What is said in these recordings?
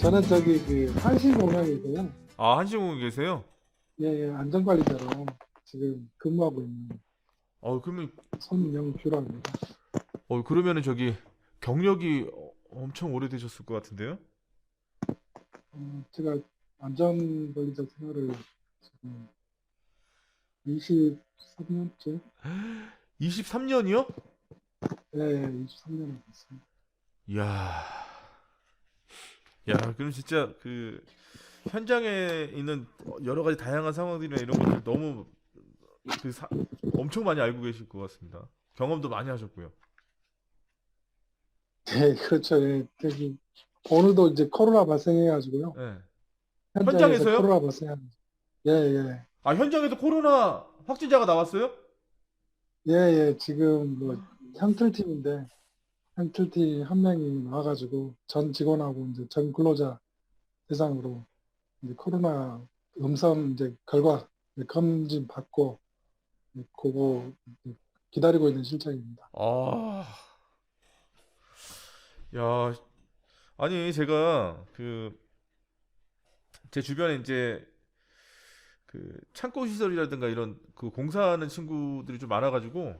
저는 저기 그 한신공항이고요. 아, 한시공에 계세요? 예, 예, 안전관리자로 지금 근무하고 있는 그러면, 손영규라고 합니다. 그러면은 저기 경력이 엄청 오래되셨을 것 같은데요? 제가 안전관리자 생활을 지금 23년째, 23년이요? 예, 예, 23년을 했습니다. 이야, 야, 그럼 진짜 그 현장에 있는 여러 가지 다양한 상황들이나 이런 것들 너무 그 사- 엄청 많이 알고 계실 것 같습니다. 경험도 많이 하셨고요. 예, 그렇죠. 예, 저기 오늘도 이제 코로나 발생해가지고요. 네. 현장에서 현장에서요? 코로나 발생한, 예, 예, 아, 현장에서 코로나 확진자가 나왔어요? 예, 예, 지금 뭐 향틀팀인데 향틀팀 한 명이 나와가지고 전 직원하고 이제 전 근로자 대상으로 이제 코로나 음성 이제 결과 검진 받고 그거 기다리고 있는 실정입니다. 아, 야, 아니 제가 그 제 주변에 이제 그 창고 시설이라든가 이런 그 공사하는 친구들이 좀 많아가지고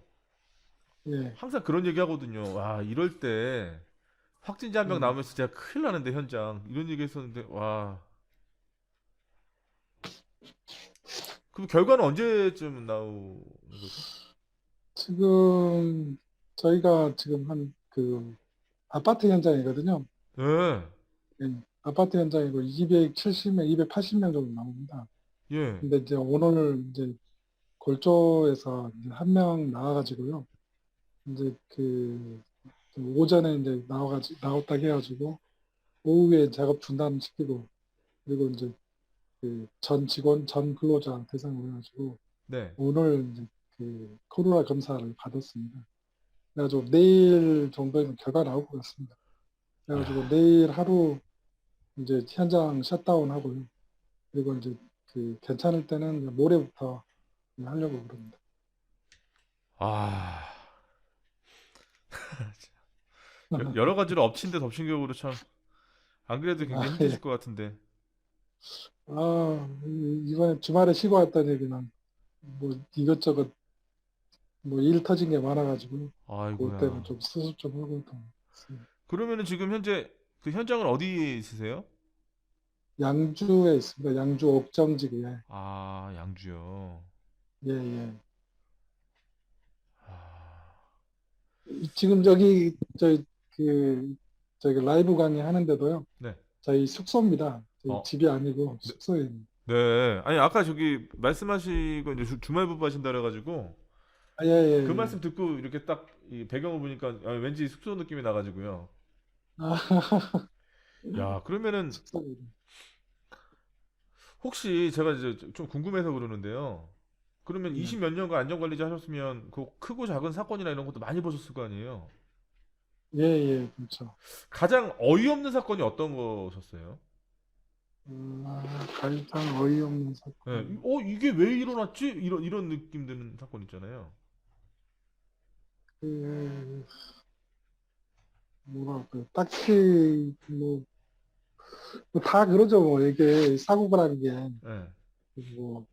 예, 항상 그런 얘기 하거든요. 와, 이럴 때 확진자 한 명 예. 나오면 진짜 큰일 나는데 현장 이런 얘기 했었는데 와, 그럼 결과는 언제쯤 나오는 거죠? 지금 저희가 지금 한 그 아파트 현장이거든요. 예, 예, 아파트 현장이고 270명, 280명 정도 나옵니다. 예. 근데 이제 오늘 이제 골조에서 한 명 나와가지고요. 이제 그 오전에 이제 나왔다 해가지고 오후에 작업 중단시키고 그리고 이제 그 전 직원, 전 근로자 대상으로 해가지고 네. 오늘 이제 그 코로나 검사를 받았습니다. 그래가지고 내일 정도에는 결과 나올 것 같습니다. 그래가지고 아, 내일 하루 이제 현장 셧다운 하고요. 그리고 이제 그 괜찮을 때는 이제 모레부터 하려고 그럽니다. 아, 여러 가지로 엎친 데 덮친 격으로 참 안 그래도 아, 굉장히 힘드실 예. 것 같은데. 이번에 주말에 쉬고 왔다는 얘기는 뭐 이것저것 뭐 일 터진 게 많아가지고 그것 때문에 아이고야. 좀 수습 좀 하고 또 있습니다. 그러면은 지금 현재 그 현장은 어디에 있으세요? 양주에 있습니다. 양주 옥정지구에. 아, 양주요. 예, 예. 아, 지금 저기 라이브 강의 하는데도요. 네. 저희 숙소입니다. 저희 어, 집이 아니고 네. 숙소에. 네. 아니, 아까 저기 말씀하시고 이제 주말 부부 하신다 그래가지고 예, 예, 그 예. 말씀 듣고 이렇게 딱 이 배경을 보니까 왠지 숙소 느낌이 나가지고요. 아, 야, 그러면은 숙소입니다. 혹시 제가 이제 좀 궁금해서 그러는데요. 그러면 예, 20 몇 년간 안전관리자 하셨으면 그 크고 작은 사건이나 이런 것도 많이 보셨을 거 아니에요? 예, 예, 그렇죠. 가장 어이없는 사건이 어떤 거셨어요? 가장 어이없는 예, 사건. 이게 왜 일어났지? 이런 느낌 드는 사건 있잖아요. 그, 뭐랄까, 딱히, 다 그러죠, 뭐. 이게 사고라는 게, 예, 뭐,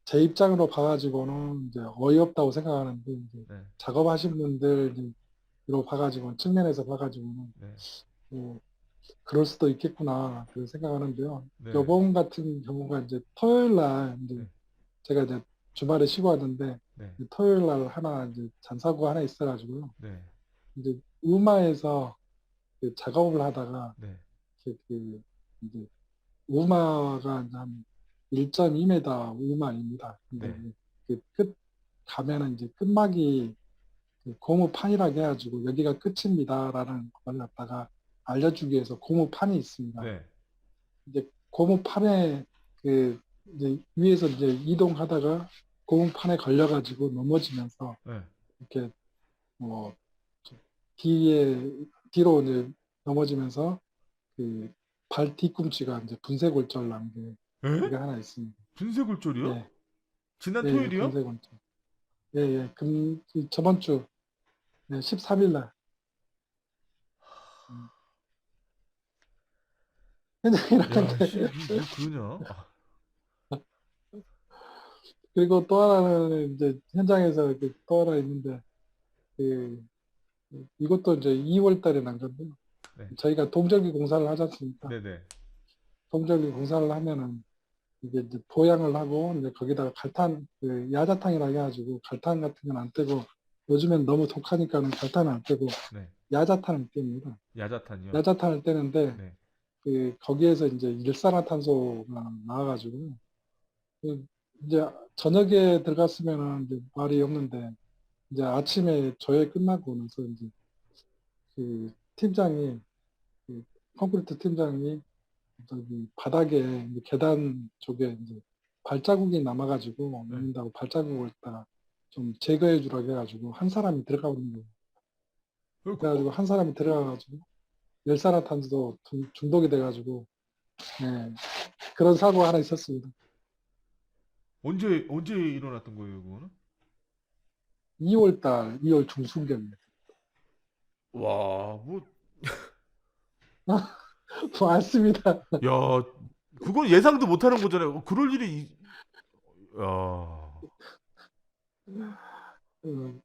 제 입장으로 봐가지고는 이제 어이없다고 생각하는데, 이제 네, 작업하신 분들로 봐가지고, 측면에서 봐가지고는, 네, 뭐, 그럴 수도 있겠구나, 그 생각하는데요. 네, 요번 같은 경우가 이제 토요일 날, 이제 네, 제가 이제 주말에 쉬고 왔는데, 네, 토요일 날 하나, 이제 잔사고가 하나 있어가지고요. 네, 이제 우마에서 그 작업을 하다가, 네, 이제 우마가 이제 한 1.2m 우마입니다. 근데 네, 이제 그끝 가면은 이제 끝막이 그 고무판이라고 해가지고 여기가 끝입니다라는 걸 갖다가 알려주기 위해서 고무판이 있습니다. 네, 이제 고무판에 그 이제 위에서 이제 이동하다가 고무판에 걸려가지고 넘어지면서 네. 이렇게 뭐 뒤에 뒤로 이제 넘어지면서 그 발 뒤꿈치가 이제 분쇄골절 난 게 에? 그게 하나 있습니다. 분쇄골절이요? 예, 지난 예, 예, 토요일이요? 분쇄골절. 예, 예, 저번 주 13일 날. 음, 현장이라는 야, 게. 씨, 뭐 그러냐? 그리고 또 하나는 이제 현장에서 또 하나 있는데, 그, 이것도 이제 2월 달에 난 건데요. 네, 저희가 동절기 공사를 하지 않습니까? 네, 네, 동절기 공사를 하면은 이게 이제 보양을 하고 이제 거기다가 갈탄, 야자탕이라 해가지고 갈탄 같은 건 안 떼고 요즘엔 너무 독하니까는 갈탄을 안 떼고 네. 야자탄을 뗍니다. 야자탄이요. 야자탄을 떼는데 네, 거기에서 이제 일산화탄소가 나와가지고 그 이제 저녁에 들어갔으면은 이제 말이 없는데 이제 아침에 조회 끝나고 나서 이제 그 팀장이 그 콘크리트 팀장이 저기 바닥에 이제 계단 쪽에 이제 발자국이 남아가지고 네. 남는다고 발자국을 다 좀 제거해 주라고 해가지고 한 사람이 들어가는 거예요. 그래가지고 한 사람이 들어가가지고 열산화탄소 중독이 돼가지고 예, 그런 사고가 하나 있었습니다. 언제 일어났던 거예요, 그거는? 2월 2월 중순경에 와, 뭐, 맞습니다. 야, 그건 예상도 못 하는 거잖아요. 그럴 일이, 야,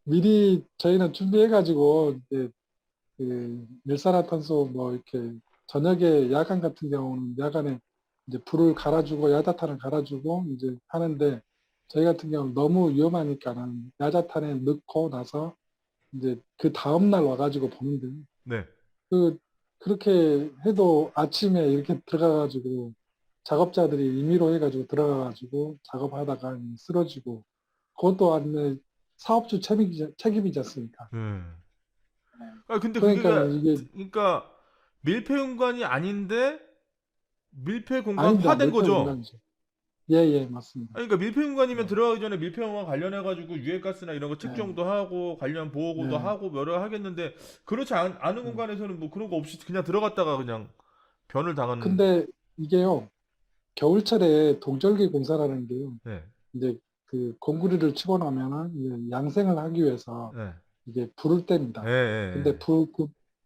미리 저희는 준비해가지고 이제 일산화탄소 뭐 이렇게 저녁에 야간 같은 경우는 야간에 이제 불을 갈아주고 야자탄을 갈아주고 이제 하는데 저희 같은 경우는 너무 위험하니까는 야자탄에 넣고 나서 이제 그 다음 날 와가지고 보는데 네. 그 그렇게 해도 아침에 이렇게 들어가가지고 작업자들이 임의로 해가지고 들어가가지고 작업하다가 쓰러지고 그것도 안에 사업주 책임이지 않습니까? 네. 아, 근데 그게, 그러니까 이게 그러니까, 밀폐 공간이 아닌데, 밀폐 아닙니다. 공간화된 밀폐 거죠? 공간이죠. 예, 맞습니다. 아니, 그러니까 밀폐 공간이면 네, 들어가기 전에 밀폐 공간 관련해가지고 유해가스나 이런 거 네, 측정도 하고, 관련 보호구도 네, 하고, 여러 하겠는데, 그렇지 않은 네. 공간에서는 뭐 그런 거 없이 그냥 들어갔다가 그냥 변을 당하는, 근데 이게요, 겨울철에 동절기 공사라는 게요, 네, 이제 그 공구리를 치고 나면은 이제 양생을 하기 위해서 네, 이게 불을 예, 뗍니다. 예, 근데 그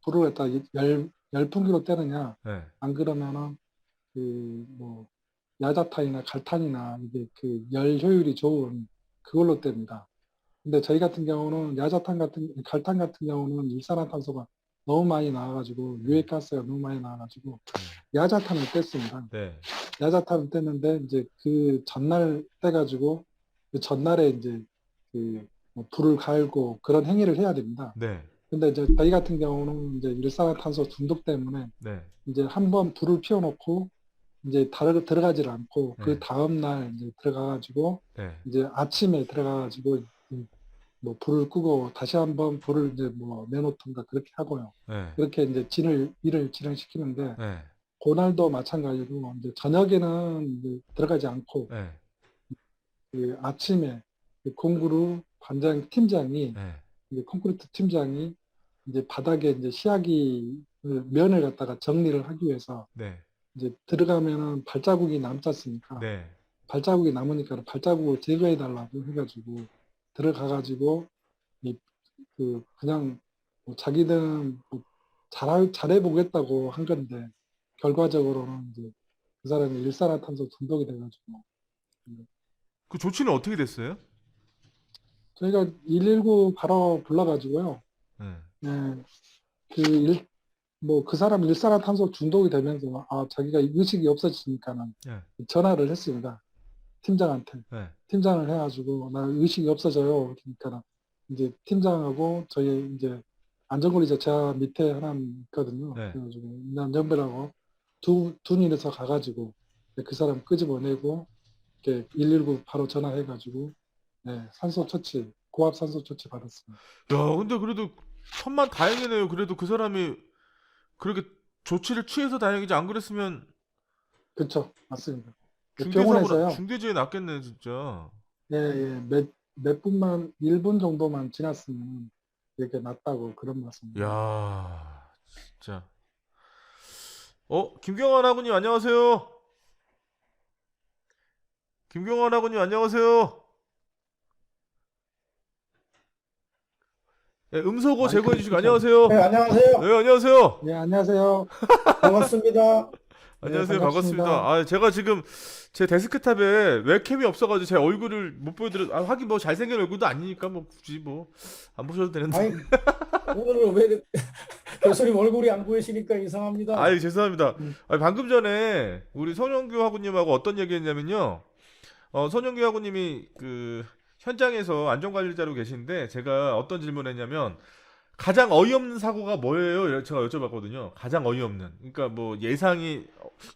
불을 갖다 열풍기로 떼느냐, 예, 예. 안 그러면은 뭐 야자탄이나 갈탄이나 이게 그 열 효율이 좋은 그걸로 뗍니다. 근데 저희 같은 경우는 갈탄 같은 경우는 일산화탄소가 너무 많이 나와가지고 네, 유해가스가 너무 많이 나와가지고 네, 야자탄을 뗐습니다. 네, 야자탄을 뗐는데 이제 그 전날 떼가지고 그 전날에 이제 그뭐 불을 갈고 그런 행위를 해야 됩니다. 네, 근데 이제 저희 같은 경우는 이제 일산화탄소 중독 때문에 네, 이제 한번 불을 피워놓고 이제 들어가질 않고 그 네, 다음 날 이제 들어가가지고 네, 이제 아침에 들어가가지고 뭐 불을 끄고 다시 한번 불을 이제 뭐 내놓던가 그렇게 하고요. 네, 그렇게 이제 일을 진행시키는데 네, 그날도 마찬가지로 이제 저녁에는 이제 들어가지 않고 네, 그 아침에 그 공구루 관장 팀장이 네, 이제 콘크리트 팀장이 이제 바닥에 이제 시야기 면을 갖다가 정리를 하기 위해서 네, 이제 들어가면은 발자국이 남지 않습니까? 네. 발자국이 남으니까 발자국을 제거해 달라고 해가지고 들어가가지고 그냥 뭐 자기들은 뭐 잘해보겠다고 한 건데 결과적으로는 이제 그 사람이 일산화탄소 중독이 돼가지고 그 조치는 어떻게 됐어요? 저희가 119 바로 불러가지고요. 네, 예, 그 사람 일산화탄소 중독이 되면서 자기가 의식이 없어지니까는 네, 전화를 했습니다. 팀장한테. 네, 팀장을 해가지고 나 의식이 없어져요. 그러니까 이제 팀장하고 저희 이제 안전관리자 제 밑에 하나 있거든요. 네. 그래가지고 안전벨하고 두 분이서 가가지고 그 사람 끄집어내고 이렇게 119 바로 전화해가지고 네, 산소 처치 고압 산소 처치 받았습니다. 야, 근데 그래도 천만 다행이네요. 그래도 그 사람이 그렇게 조치를 취해서 다행이지 안 그랬으면 그렇죠, 맞습니다. 중대 사고나 병원에서요. 중대재해 났겠네, 진짜. 예, 예, 몇 분만 1분 정도만 지났으면 이렇게 났다고 그런 말씀입니다. 야, 진짜. 김경환 아버님 안녕하세요. 김경환 아버님 안녕하세요. 네, 음소거 제거해 마이크를 주시고 끄셔야 돼요. 네, 안녕하세요. 안녕하세요. 네, 안녕하세요. 예, 안녕하세요. 반갑습니다. 네, 안녕하세요. 반갑습니다. 반갑습니다. 아, 제가 지금 제 데스크탑에 웹캠이 없어가지고 제 얼굴을 못 보여드려. 아, 하긴 뭐 잘생긴 얼굴도 아니니까 뭐 굳이 뭐 안 보셔도 되는데. 아니, 오늘은 왜 교수님 얼굴이 안 보이시니까 아유, 이상합니다. 죄송합니다. 음, 아, 방금 전에 우리 손영규 하구님하고 어떤 얘기했냐면요. 손영규 하구님이 그 현장에서 안전관리자로 계신데 제가 어떤 질문했냐면 가장 어이없는 사고가 뭐예요? 제가 여쭤봤거든요. 가장 어이없는. 그러니까 뭐 예상이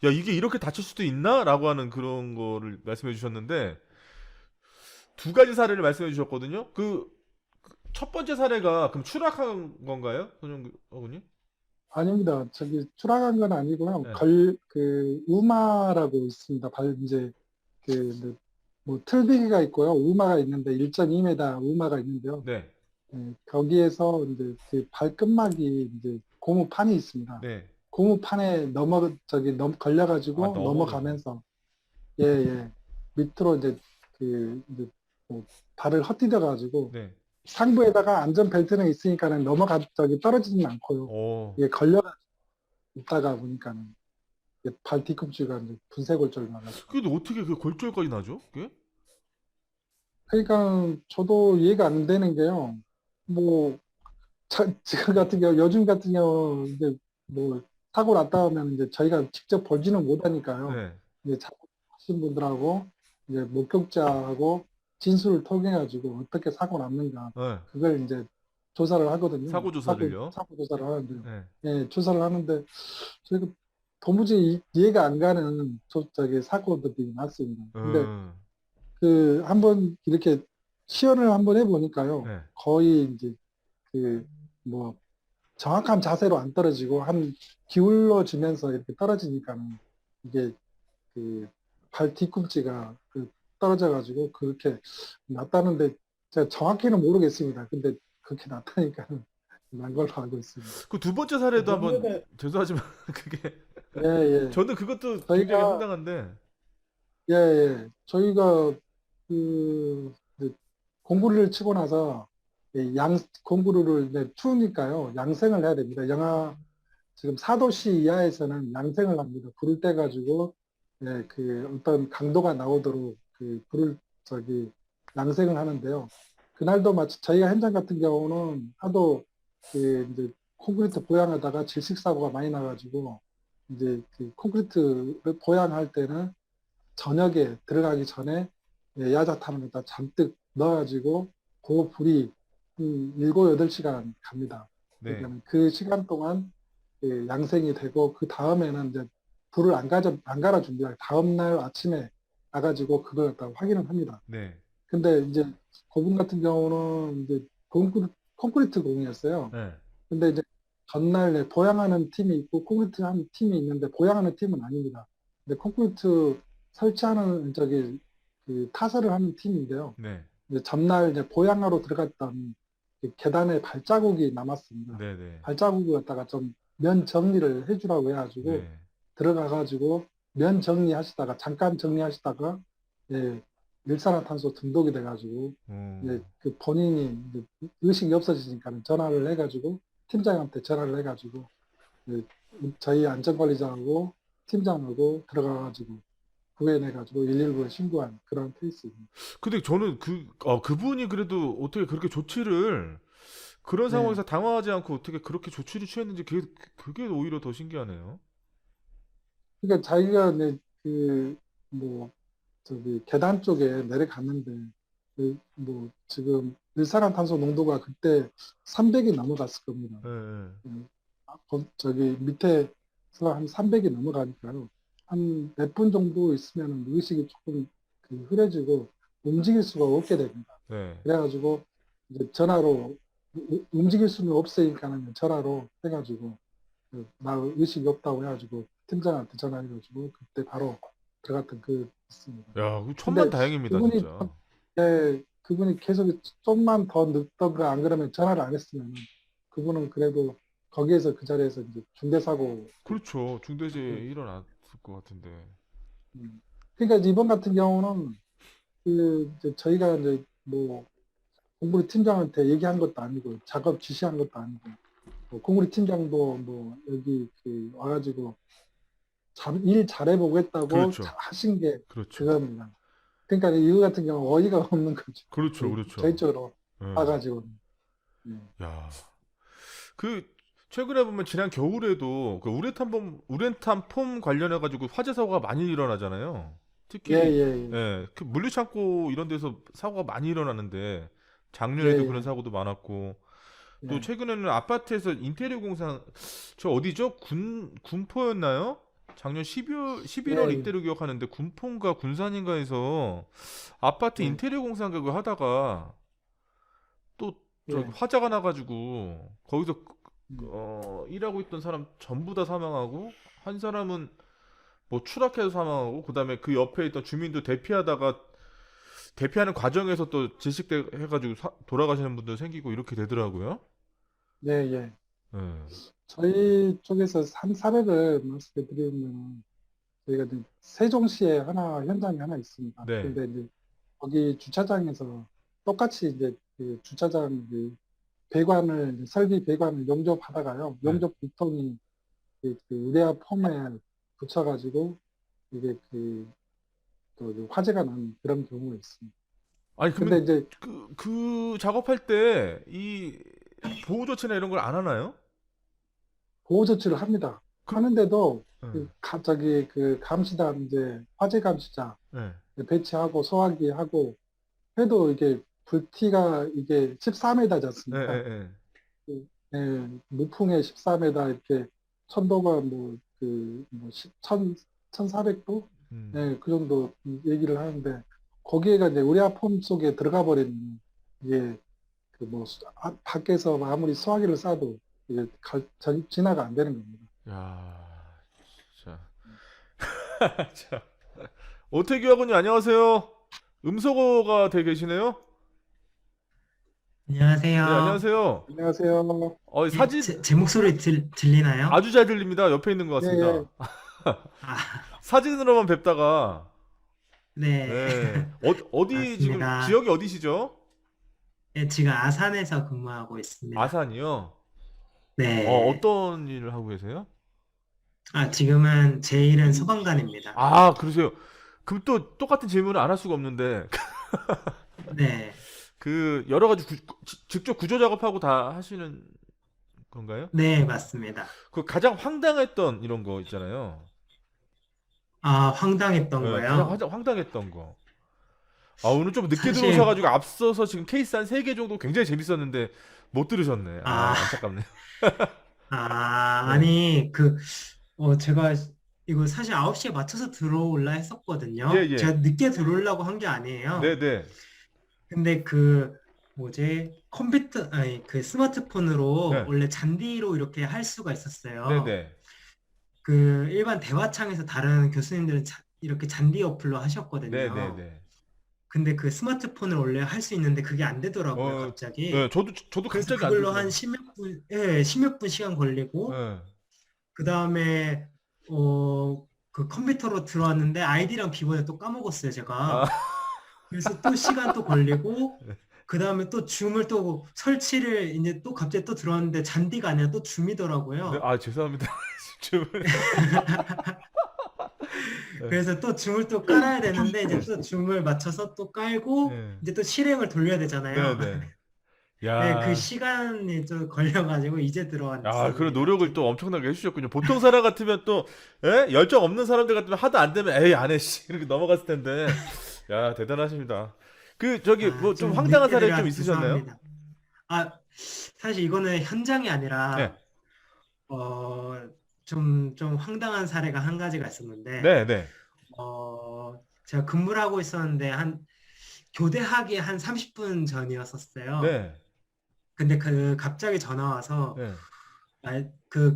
야 이게 이렇게 다칠 수도 있나? 라고 하는 그런 거를 말씀해 주셨는데 두 가지 사례를 말씀해 주셨거든요. 그 첫 번째 사례가 그럼 추락한 건가요? 손영규 어머님? 아닙니다. 저기 추락한 건 아니고요. 네. 우마라고 있습니다. 이제 뭐 틀비기가 있고요. 우마가 있는데 1.2m 우마가 있는데요. 네. 거기에서 이제 그 발끝막이 이제 고무판이 있습니다. 네. 고무판에 아, 걸려가지고 넘어져서. 넘어가면서 예, 예. 밑으로 이제 뭐 발을 헛디뎌가지고 네. 상부에다가 안전벨트는 있으니까는 떨어지진 않고요. 오. 이게 걸려가 있다가 보니까는 이게 발 뒤꿈치가 이제 분쇄골절이 나가지고. 근데 어떻게 그 골절까지 나죠? 그게? 그러니까 저도 이해가 안 되는 게요. 뭐, 지금 같은 경우, 요즘 같은 경우, 이제 뭐, 사고 났다 하면 이제 저희가 직접 보지는 못하니까요. 네. 이제 하신 분들하고 이제 목격자하고 진술을 통해 가지고 어떻게 사고 났는가 네. 그걸 이제 조사를 하거든요. 사고 조사를요? 사고 조사를 하는데, 네. 예, 조사를 하는데 저희가 도무지 이해가 안 가는 사고들이 났습니다. 근데 음. 한번 이렇게 시연을 한번 해보니까요, 네. 거의 이제 뭐 정확한 자세로 안 떨어지고 기울어지면서 이렇게 떨어지니까는 이게 발 뒤꿈치가 떨어져가지고 그렇게 났다는데 제가 정확히는 모르겠습니다. 근데 그렇게 났다니까 난 걸로 알고 있습니다. 그 두 번째 사례도 좀 한번 전에 죄송하지만 그게 예, 예. 저는 그것도 굉장히 저희가 황당한데. 예, 예. 저희가 이제 공구리를 치고 나서 공구리를 이제 추우니까요. 양생을 해야 됩니다. 지금 4도씨 이하에서는 양생을 합니다. 불을 떼 가지고 예, 어떤 강도가 나오도록 불을 양생을 하는데요. 그날도 마치 저희가 현장 같은 경우는 하도 이제 콘크리트 보양하다가 질식 사고가 많이 나가지고 이제 콘크리트를 보양할 때는 저녁에 들어가기 전에 예, 야자탕에다 잔뜩 넣어가지고 그 불이 한 7, 8시간 갑니다. 네. 그러니까 그 시간 동안 양생이 되고 그 다음에는 이제 불을 안 갈아줍니다. 다음 날 아침에 나가지고 그걸 갖다 확인을 합니다. 네. 근데 이제 그분 같은 경우는 이제 콘크리트 공이었어요. 네. 근데 이제 전날 보양하는 팀이 있고 콘크리트 하는 팀이 있는데 보양하는 팀은 아닙니다. 근데 콘크리트 설치하는 타설을 하는 팀인데요. 네. 이제 전날 이제 보양하러 들어갔던 그 계단에 발자국이 남았습니다. 네. 네. 발자국을 갖다가 좀 면 정리를 해주라고 해가지고 네. 들어가가지고 잠깐 정리하시다가 예, 일산화탄소 중독이 돼가지고 이제 본인이 이제 의식이 없어지니까 전화를 해가지고 팀장한테 전화를 해가지고 이제 저희 안전관리자하고 팀장하고 들어가가지고 구해내가지고 119에 신고한 그런 케이스입니다. 근데 저는 그분이 그래도 어떻게 그렇게 조치를 그런 네. 상황에서 당황하지 않고 어떻게 그렇게 조치를 취했는지 그게 오히려 더 신기하네요. 그러니까 자기가 이제 뭐 계단 쪽에 내려갔는데 지금 일산화탄소 농도가 그때 300이 넘어갔을 겁니다. 네. 네. 밑에서 한 300이 넘어가니까요. 한 몇 분 정도 있으면 의식이 조금 흐려지고 움직일 수가 없게 됩니다. 네. 그래가지고 이제 전화로 움직일 수는 없으니까는 전화로 해가지고 나 의식이 없다고 해가지고 팀장한테 전화해가지고 그때 바로 들어갔던 있습니다. 야, 천만 근데 다행입니다, 그분이 진짜. 그분이 계속 좀만 더 늦던가 안 그러면 전화를 안 했으면 그분은 그래도 거기에서 그 자리에서 이제 중대사고. 그렇죠. 중대재해 일어났을 것 같은데. 그러니까 이번 같은 경우는 이제 저희가 이제 뭐 공구리 팀장한테 얘기한 것도 아니고 작업 지시한 것도 아니고 공구리 팀장도 뭐 여기 와가지고 일 잘해보겠다고 그렇죠. 하신 게 그렇죠. 그겁니다. 그러니까 이거 같은 경우 어이가 없는 거죠. 그렇죠. 그렇죠. 저희 쪽으로 예. 와가지고. 야. 그 최근에 보면 지난 겨울에도 그 우레탄 폼 관련해 가지고 화재 사고가 많이 일어나잖아요. 특히 예, 예, 그 물류창고 이런 데서 사고가 많이 일어나는데 작년에도 예, 그런 예. 사고도 많았고 또 예. 최근에는 아파트에서 인테리어 공사 저 어디죠? 군포였나요? 작년 11월 예, 이때로 기억하는데 군포인가 군산인가에서 아파트 예, 인테리어 공사 그 하다가 또 저기 예. 화재가 나가지고 거기서 음. 일하고 있던 사람 전부 다 사망하고 한 사람은 뭐 추락해서 사망하고 그다음에 그 옆에 있던 주민도 대피하는 과정에서 또 질식돼 해가지고 돌아가시는 분들 생기고 이렇게 되더라고요. 예, 예. 예. 저희 쪽에서 한 사례를 말씀해 드리면 저희가 이제 세종시에 현장이 하나 있습니다. 네. 근데 이제 거기 주차장에서 똑같이 이제 그 주차장 설비 배관을 용접하다가요. 네. 용접 부통이 그 우레아 폼에 붙여가지고 이게 또 화재가 난 그런 경우가 있습니다. 아니 근데 그러면 이제 그 작업할 때 이 보호 조치나 이런 걸 안 하나요? 보호 조치를 합니다. 하는데도 예. 갑자기 그 감시단 이제 화재 감시자 예. 배치하고 소화기 하고 해도 이게 불티가 이게 14m지 예, 않습니까? 예, 예. 예, 무풍에 14m 이렇게 천도가 뭐 1400도? 음. 예, 그 정도 얘기를 하는데 거기에가 이제 우레아폼 속에 들어가 버리면 이게 밖에서 아무리 소화기를 쏴도 이게 진화가 안 되는 겁니다. 야, 진짜. 자, 오태규 하군요. 안녕하세요. 음소거가 되게 계시네요. 네, 안녕하세요. 안녕하세요. 안녕하세요. 사진 제 목소리 들리나요? 아주 잘 들립니다. 옆에 있는 것 예, 예. 같습니다. 아, 사진으로만 뵙다가 네, 네. 어디 지금 맞습니다. 지역이 어디시죠? 네, 지금 아산에서 근무하고 있습니다. 아산이요. 네. 어떤 일을 하고 계세요? 지금은 제 일은 소방관입니다. 아, 그러세요. 그럼 또 똑같은 질문을 안 할 수가 없는데 네. 그 여러 가지 직접 구조 작업하고 다 하시는 건가요? 네, 맞습니다. 그 가장 황당했던 이런 거 있잖아요. 황당했던 네, 거요. 가장 황당했던 거. 오늘 좀 늦게 사실, 들어오셔가지고 앞서서 지금 케이스 한 3개 정도 굉장히 재밌었는데 못 들으셨네. 아, 안타깝네. 네. 아니, 제가 이거 사실 9시에 맞춰서 들어올라 예, 했었거든요. 예. 제가 늦게 들어오려고 한 게 아니에요. 네, 네. 근데 그 스마트폰으로 네. 원래 잔디로 이렇게 할 수가 네, 있었어요. 네. 그 일반 대화창에서 다른 교수님들은 이렇게 잔디 어플로 네, 네, 하셨거든요. 네. 근데 그 스마트폰을 원래 할 수 있는데 그게 안 되더라고요, 네, 갑자기. 저도 그래서 갑자기 안 그걸로 한 되더라고요. 십몇 분 시간 걸리고, 네. 그 다음에, 그 컴퓨터로 들어왔는데 아이디랑 비번을 또 까먹었어요, 아, 제가. 그래서 또 시간 또 걸리고, 그 다음에 또 줌을 또 설치를 이제 또 갑자기 또 들어왔는데 잔디가 아니라 또 네, 줌이더라고요. 죄송합니다. 줌을. 네, 그래서 또 줌을 또 깔아야 되는데 이제 또 줌을 맞춰서 또 깔고 네, 이제 또 실행을 돌려야 네, 되잖아요. 네. 네, 그 야, 시간이 좀 걸려가지고 이제 그런 들어왔습니다. 노력을 또 엄청나게 해주셨군요. 보통 사람 같으면 또, 열정 없는 사람들 같으면 하도 안 되면, 에이, 안 해, 씨. 이렇게 넘어갔을 텐데. 야, 대단하십니다. 뭐 좀 좀 황당한 늦게 사례 좀 들어와서 있으셨나요? 죄송합니다. 사실 이거는 현장이 네, 아니라 어, 좀 황당한 사례가 한 가지가 있었는데 네, 네, 제가 근무를 하고 있었는데 교대하기 한 30분 전이었었어요. 네, 근데 갑자기 전화 와서 네, 그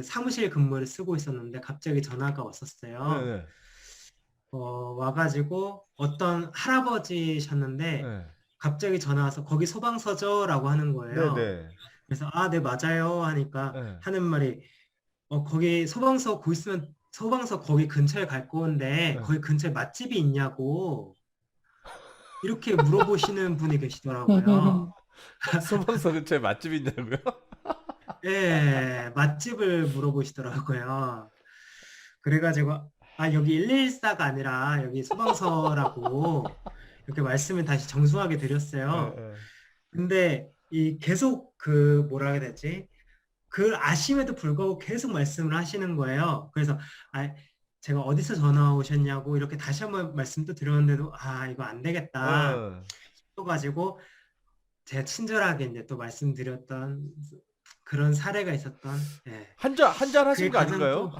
사무실 근무를 쓰고 있었는데 갑자기 전화가 네, 왔었어요. 네, 와가지고 어떤 할아버지셨는데 네, 갑자기 전화 와서 거기 소방서죠라고 하는 네, 거예요. 네, 그래서 네, 맞아요 하니까 네. 하는 말이 거기 소방서 곧 있으면 소방서 거기 근처에 갈 건데 네. 거기 근처에 맛집이 있냐고 이렇게 물어보시는 분이 계시더라고요. 소방서 근처에 맛집 있냐고요? 예, 맛집을 물어보시더라고요. 그래가지고 여기 114가 아니라 여기 소방서라고 이렇게 말씀을 다시 정중하게 드렸어요. 예. 근데 이 계속 그 뭐라 해야 되지? 그 아심에도 불구하고 계속 말씀을 하시는 거예요. 그래서 제가 어디서 전화 오셨냐고 이렇게 다시 한번 말씀도 드렸는데도 이거 안 되겠다 어. 또 가지고 제가 친절하게 이제 또 말씀드렸던 그런 사례가 있었던. 예. 한잔 하신 그게 거 가장 아닌가요? 또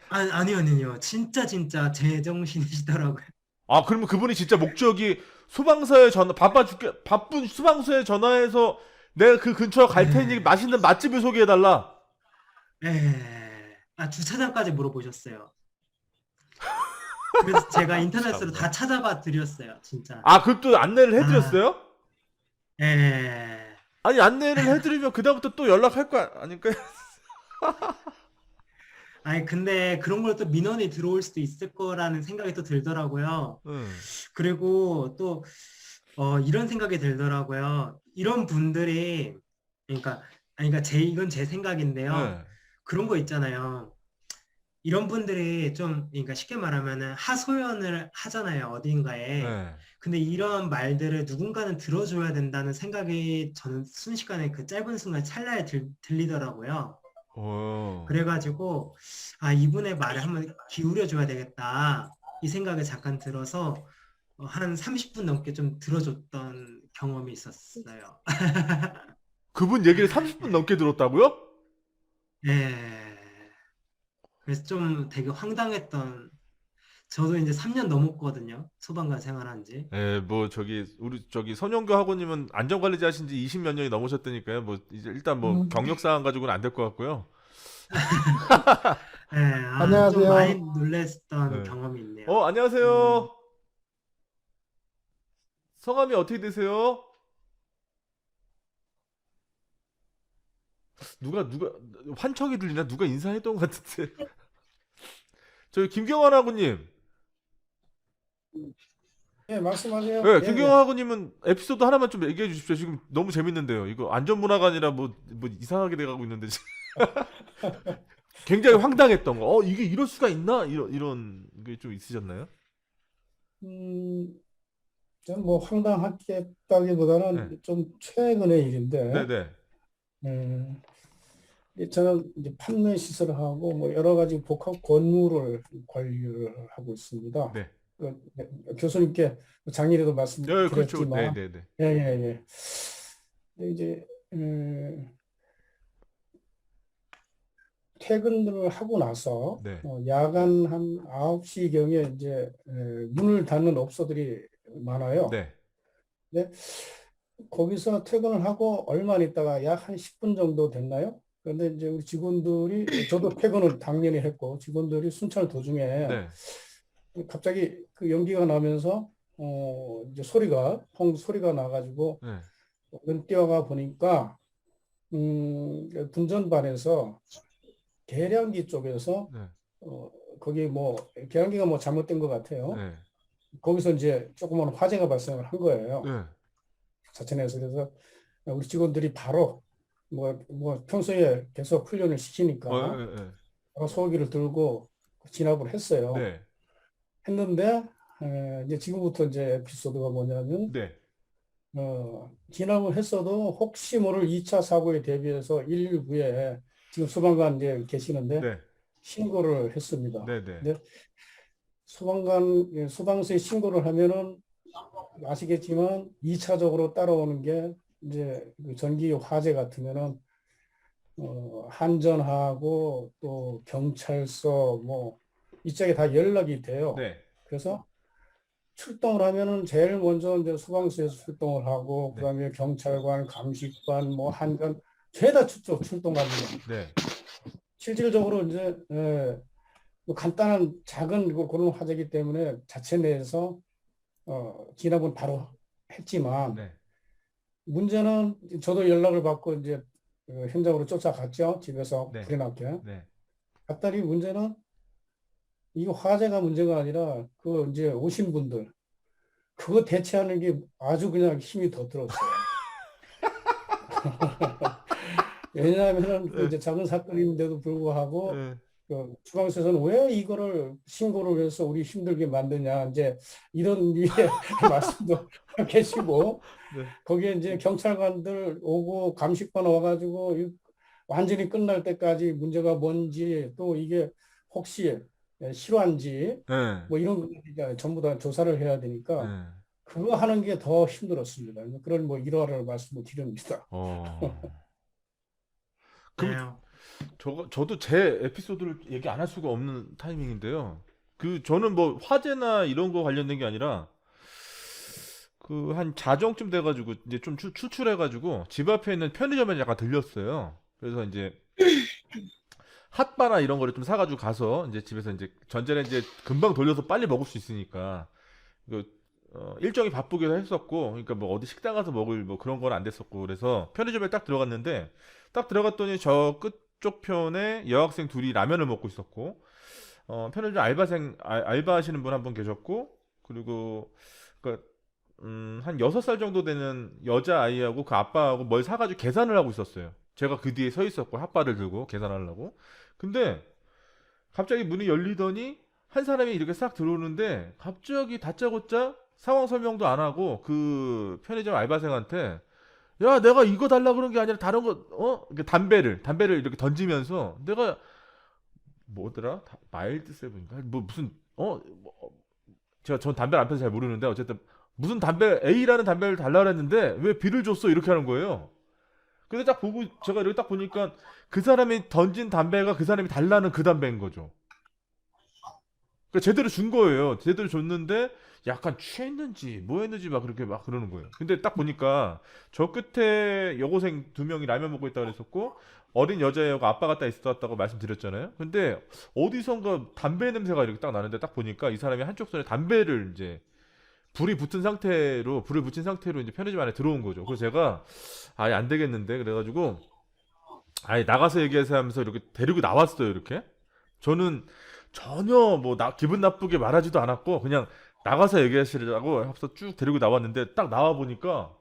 아니요 진짜 제정신이시더라고요. 아, 그러면 그분이 진짜 목적이 소방서에 바쁜 소방서에 전화해서 내가 그 근처 갈 테니 네. 맛있는 맛집을 소개해달라. 예. 주차장까지 물어보셨어요. 그래서 제가 인터넷으로 다 찾아봐 드렸어요, 진짜. 아, 그것도 안내를 해드렸어요? 예. 아니, 안내를 해드리면 그다음부터 또 연락할 거 아닐까요? 근데 그런 걸 또 민원이 들어올 수도 있을 거라는 생각이 또 들더라고요. 그리고 또 이런 생각이 들더라고요. 이런 분들이 그러니까 이건 제 생각인데요. 네. 그런 거 있잖아요. 이런 분들이 좀 그러니까 쉽게 말하면은 하소연을 하잖아요, 어딘가에. 네. 근데 이런 말들을 누군가는 들어줘야 된다는 생각이 저는 순식간에 그 짧은 순간 찰나에 들리더라고요. 오. 그래가지고 이분의 말을 한번 기울여줘야 되겠다 이 생각이 잠깐 들어서 한 30분 넘게 좀 들어줬던 경험이 있었어요. 그분 얘기를 30분 넘게 들었다고요? 예. 그래서 좀 되게 황당했던. 저도 이제 3년 넘었거든요, 소방관 생활한 지. 예, 뭐 우리 선영교 학우님은 안전관리자 하신 지 20몇 년이 넘으셨다니까요. 뭐 이제 일단 뭐 경력 사항 가지고는 안 될 것 같고요. 예, 좀 안녕하세요. 많이 놀랬던 네. 경험이 있네요. 안녕하세요. 성함이 어떻게 되세요? 누가 환청이 들리나? 누가 인사했던 것 같은데. 저희 김경환 학우님. 예, 말씀하세요. 네, 예, 김경환 학우님은 에피소드 하나만 좀 얘기해 주십시오. 지금 너무 재밌는데요. 이거 안전문화가 아니라 뭐 이상하게 돼가고 있는데 지금. 굉장히 황당했던 거. 이게 이럴 수가 있나? 이런 게 좀 있으셨나요? 저는 뭐 황당하겠다기보다는 네. 좀 최근의 일인데, 네네. 저는 이제 판매 시설을 하고 뭐 여러 가지 복합 건물을 관리를 하고 있습니다. 네. 교수님께 작년에도 네, 그렇죠. 말씀드렸지만, 네네네. 예. 근데 이제 퇴근을 하고 나서 네. 야간 한 9시경에 이제 문을 닫는 업소들이 많아요. 네. 근데 거기서 퇴근을 하고 얼마 안 있다가 약 한 10분 정도 됐나요? 그런데 이제 우리 직원들이 저도 퇴근을 당연히 했고 직원들이 순찰 도중에 네. 갑자기 그 연기가 나면서 이제 소리가 나가지고 네. 뛰어가 보니까 분전반에서 계량기 쪽에서 네. 거기 뭐 계량기가 뭐 잘못된 것 같아요. 네. 거기서 이제 조그만 화재가 발생을 한 거예요. 네. 자체 내에서. 그래서 우리 직원들이 바로 뭐 평소에 계속 훈련을 시키니까 바로 소화기를 들고 진압을 했어요. 네. 했는데 이제 지금부터 이제 에피소드가 뭐냐면 네. 진압을 했어도 혹시 모를 2차 사고에 대비해서 119에 지금 소방관 이제 계시는데 네. 신고를 했습니다. 네. 네. 근데 소방서에 신고를 하면은 아시겠지만 2차적으로 따라오는 게 이제 그 전기 화재 같으면은 한전하고 또 경찰서 뭐 이쪽에 다 연락이 돼요. 네. 그래서 출동을 하면은 제일 먼저 이제 소방서에서 출동을 하고 네. 그다음에 경찰관, 감식관, 뭐 한전 죄다 출동합니다. 네. 실질적으로 이제 뭐 간단한 작은 그런 화재이기 때문에 자체 내에서 진압은 바로 했지만 네. 문제는 저도 연락을 받고 이제 현장으로 쫓아갔죠. 집에서 네. 불이 났게. 네. 갔더니 문제는 이 화재가 문제가 아니라 그 이제 오신 분들 그거 대체하는 게 아주 그냥 힘이 더 들었어요. 왜냐하면은 그 이제 작은 사건인데도 불구하고 그 주방에서는 왜 이거를 신고를 해서 우리 힘들게 만드냐 이제 이런 류의 말씀도 계시고 네. 거기에 이제 경찰관들 오고 감식반 와가지고 완전히 끝날 때까지 문제가 뭔지 또 이게 혹시 실화인지 네. 뭐 이런 거 전부 다 조사를 해야 되니까 네. 그거 하는 게 더 힘들었습니다. 그런 뭐 일화를 말씀을 드립니다. 그럼 네. 저도 제 에피소드를 얘기 안 할 수가 없는 타이밍인데요. 저는 뭐 화재나 이런 거 관련된 게 아니라 한 자정쯤 돼가지고 이제 좀 출출해가지고 집 앞에 있는 편의점에 약간 들렸어요. 그래서 이제 핫바나 이런 거를 좀 사가지고 가서 이제 집에서 이제 전자레인지에 금방 돌려서 빨리 먹을 수 있으니까 일정이 바쁘기도 했었고, 그러니까 뭐 어디 식당 가서 먹을 뭐 그런 건 안 됐었고, 그래서 편의점에 딱 들어갔는데 딱 들어갔더니 저 끝쪽 편에 여학생 둘이 라면을 먹고 있었고, 편의점 알바하시는 분 한 분 계셨고, 그리고 그러니까 한 6살 정도 되는 여자아이하고 그 아빠하고 뭘 사가지고 계산을 하고 있었어요. 제가 그 뒤에 서 있었고, 핫바를 들고 계산하려고. 근데 갑자기 문이 열리더니 한 사람이 이렇게 싹 들어오는데 갑자기 다짜고짜 상황 설명도 안 하고 그 편의점 알바생한테 야, 내가 이거 달라 그런 게 아니라 다른 거, 이렇게 담배를 이렇게 던지면서 내가 뭐더라? 마일드 세븐인가? 뭐 무슨, 제가 전 담배를 안 펴서 잘 모르는데 어쨌든 무슨 A라는 담배를 달라 그랬는데 왜 B를 줬어? 이렇게 하는 거예요. 근데 딱 보고, 제가 이렇게 딱 보니까 그 사람이 던진 담배가 그 사람이 달라는 그 담배인 거죠. 그러니까 제대로 준 거예요. 제대로 줬는데 약간 취했는지 뭐 했는지 막 그렇게 막 그러는 거예요. 근데 딱 보니까 저 끝에 여고생 2명이 라면 먹고 있다고 그랬었고 어린 여자애하고 아빠가 딱 있었다고 말씀드렸잖아요. 근데 어디선가 담배 냄새가 이렇게 딱 나는데 딱 보니까 이 사람이 한쪽 손에 담배를 이제 불이 붙인 상태로 이제 편의점 안에 들어온 거죠. 그래서 제가 아예 안 되겠는데 그래가지고 아예 나가서 얘기해서 하면서 이렇게 데리고 나왔어요. 이렇게 저는 전혀 뭐 기분 나쁘게 말하지도 않았고 그냥 나가서 얘기하시라고 해서 쭉 데리고 나왔는데 딱 나와 보니까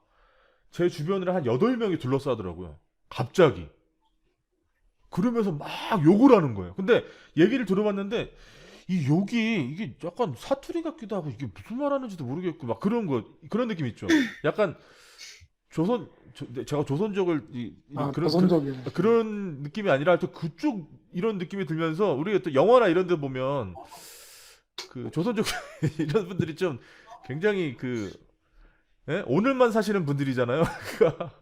제 주변을 한 8명이 둘러싸더라고요. 갑자기. 그러면서 막 욕을 하는 거예요. 근데 얘기를 들어봤는데 이 욕이 이게 약간 사투리 같기도 하고 이게 무슨 말 하는지도 모르겠고 막 그런 느낌 있죠. 약간 제가 조선족을 그런 느낌이 아니라 또 그쪽 이런 느낌이 들면서 우리가 또 영화나 이런 데 보면 그 조선족 이런 분들이 좀 굉장히 오늘만 사시는 분들이잖아요. 그러니까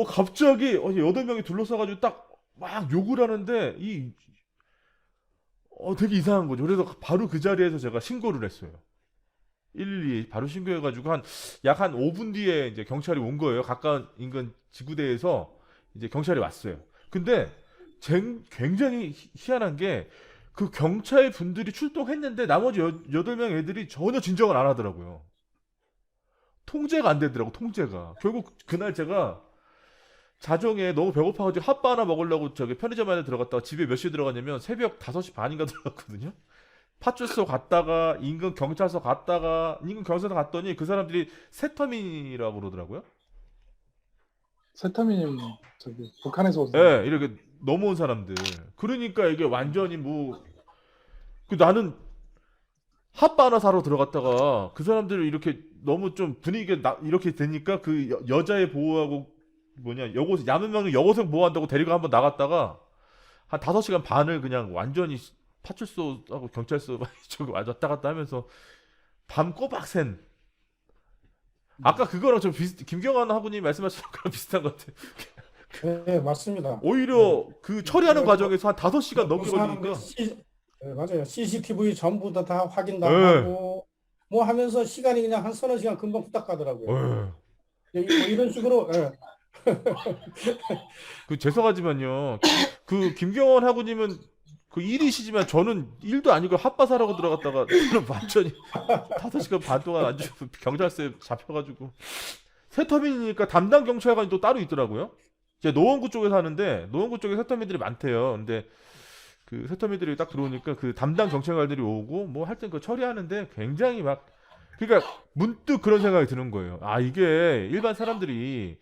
갑자기 8명이 둘러싸가지고 딱 막 욕을 하는데 되게 이상한 거죠. 그래서 바로 그 자리에서 제가 신고를 했어요. 112 바로 신고해가지고 약 한 5분 뒤에 이제 경찰이 온 거예요. 가까운 인근 지구대에서 이제 경찰이 왔어요. 근데 굉장히 희한한 게 그 경찰 분들이 출동했는데 나머지 8명 애들이 전혀 진정을 안 하더라고요. 통제가 안 되더라고, 통제가. 결국 그날 제가 자정에 너무 배고파가지고 핫바 하나 먹으려고 저기 편의점 안에 들어갔다가 집에 몇 시에 들어갔냐면 새벽 5시 반인가 들어갔거든요. 파출소 갔다가 인근 경찰서 갔더니 그 사람들이 세터민이라고 그러더라고요. 세터민이 저기 북한에서 온 네, 이렇게 넘어온 사람들. 그러니까 이게 완전히 나는 핫바 하나 사러 들어갔다가 그 사람들을 이렇게 너무 좀 분위기가 이렇게 되니까 그 여자애 보호하고 여고생 보호한다고 데리고 한번 나갔다가 한 5시간 반을 그냥 완전히 파출소하고 경찰서 이쪽에 왔다 갔다 하면서 밤 꼬박 샌. 아까 그거랑 좀 김경환 하고님 말씀하신 거랑 비슷한 것 같아요. 네, 맞습니다. 오히려 그 처리하는 과정에서 한 5시간 넘게 걸리니까. 네, 맞아요. CCTV 전부 다 확인도 네. 하고 뭐 하면서 시간이 그냥 한 서너 시간 금방 후딱 가더라고요. 뭐 이런 식으로 죄송하지만요. 그 김경원 하고님은 그 일이시지만 저는 일도 아니고 핫바 사라고 들어갔다가 저는 완전히 5시간 반 동안 아주 경찰서에 잡혀가지고 세터민이니까 담당 경찰관이 또 따로 있더라고요. 제가 노원구 쪽에 사는데 노원구 쪽에 세터민들이 많대요. 근데 그 세터민들이 딱 들어오니까 그 담당 경찰관들이 오고 뭐 할 땐 그 처리하는데 굉장히 그러니까 문득 그런 생각이 드는 거예요. 아, 이게 일반 사람들이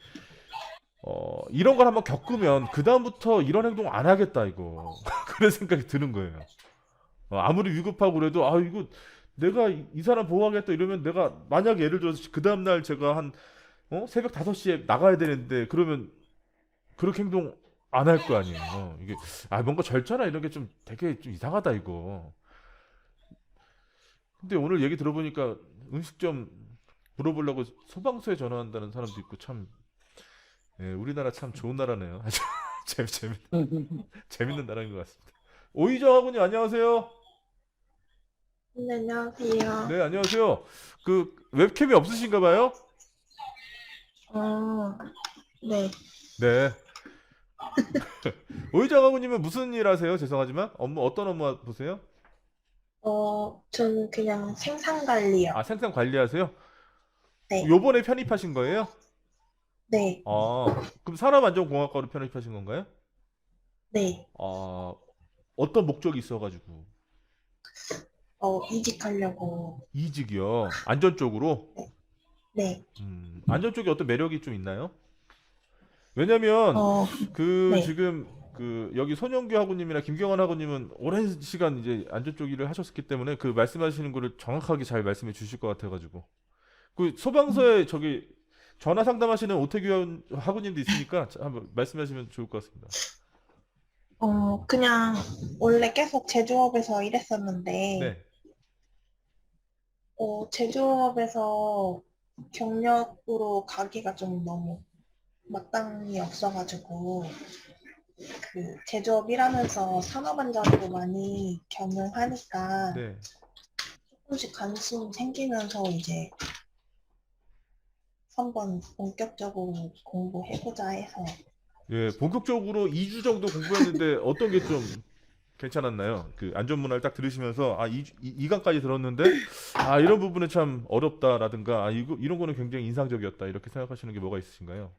이런 걸 한번 겪으면 그다음부터 이런 행동 안 하겠다 이거. 그런 생각이 드는 거예요. 아무리 위급하고 그래도 이거 내가 이 사람 보호하겠다 이러면 내가 만약 예를 들어서 그 다음 날 제가 한 새벽 5시에 나가야 되는데 그러면 그렇게 행동 안 할 거 아니에요. 이게 뭔가 절차나 이런 게 좀 되게 좀 이상하다 이거. 근데 오늘 얘기 들어보니까 음식점 물어보려고 소방서에 전화한다는 사람도 있고 참 우리나라 참 좋은 나라네요. 아주 재밌는 나라인 것 같습니다. 오희정 하군요. 안녕하세요. 네, 안녕하세요. 네, 안녕하세요. 그 웹캠이 없으신가 봐요? 네. 네. 오희정 하군님은 무슨 일 하세요? 죄송하지만 어떤 업무 보세요? 저는 그냥 생산 관리요. 생산 관리하세요? 네. 요번에 편입하신 거예요? 네. 그럼 산업안전공학과로 편입하신 건가요? 네. 어떤 목적이 있어가지고 이직하려고. 이직이요? 안전 쪽으로? 네. 안전 쪽에 어떤 매력이 좀 있나요? 왜냐면 네. 지금 여기 손영규 하구님이나 김경환 하구님은 오랜 시간 이제 안전 쪽 일을 하셨기 때문에 그 말씀하시는 거를 정확하게 잘 말씀해 주실 것 같아가지고 그 소방서에 저기 전화 상담하시는 오태규 하구님도 있으니까 한번 말씀하시면 좋을 것 같습니다. 그냥 원래 계속 제조업에서 일했었는데, 네. 제조업에서 경력으로 가기가 좀 너무 마땅히 없어가지고, 제조업 일하면서 산업안전으로 많이 경영하니까 네. 조금씩 관심 생기면서 이제 한번 본격적으로 공부해보자 해서. 예, 본격적으로 2주 정도 공부했는데 어떤 게 좀 괜찮았나요? 그 안전문화를 딱 들으시면서 2강까지 들었는데 이런 부분은 참 어렵다라든가 이런 거는 굉장히 인상적이었다 이렇게 생각하시는 게 뭐가 있으신가요?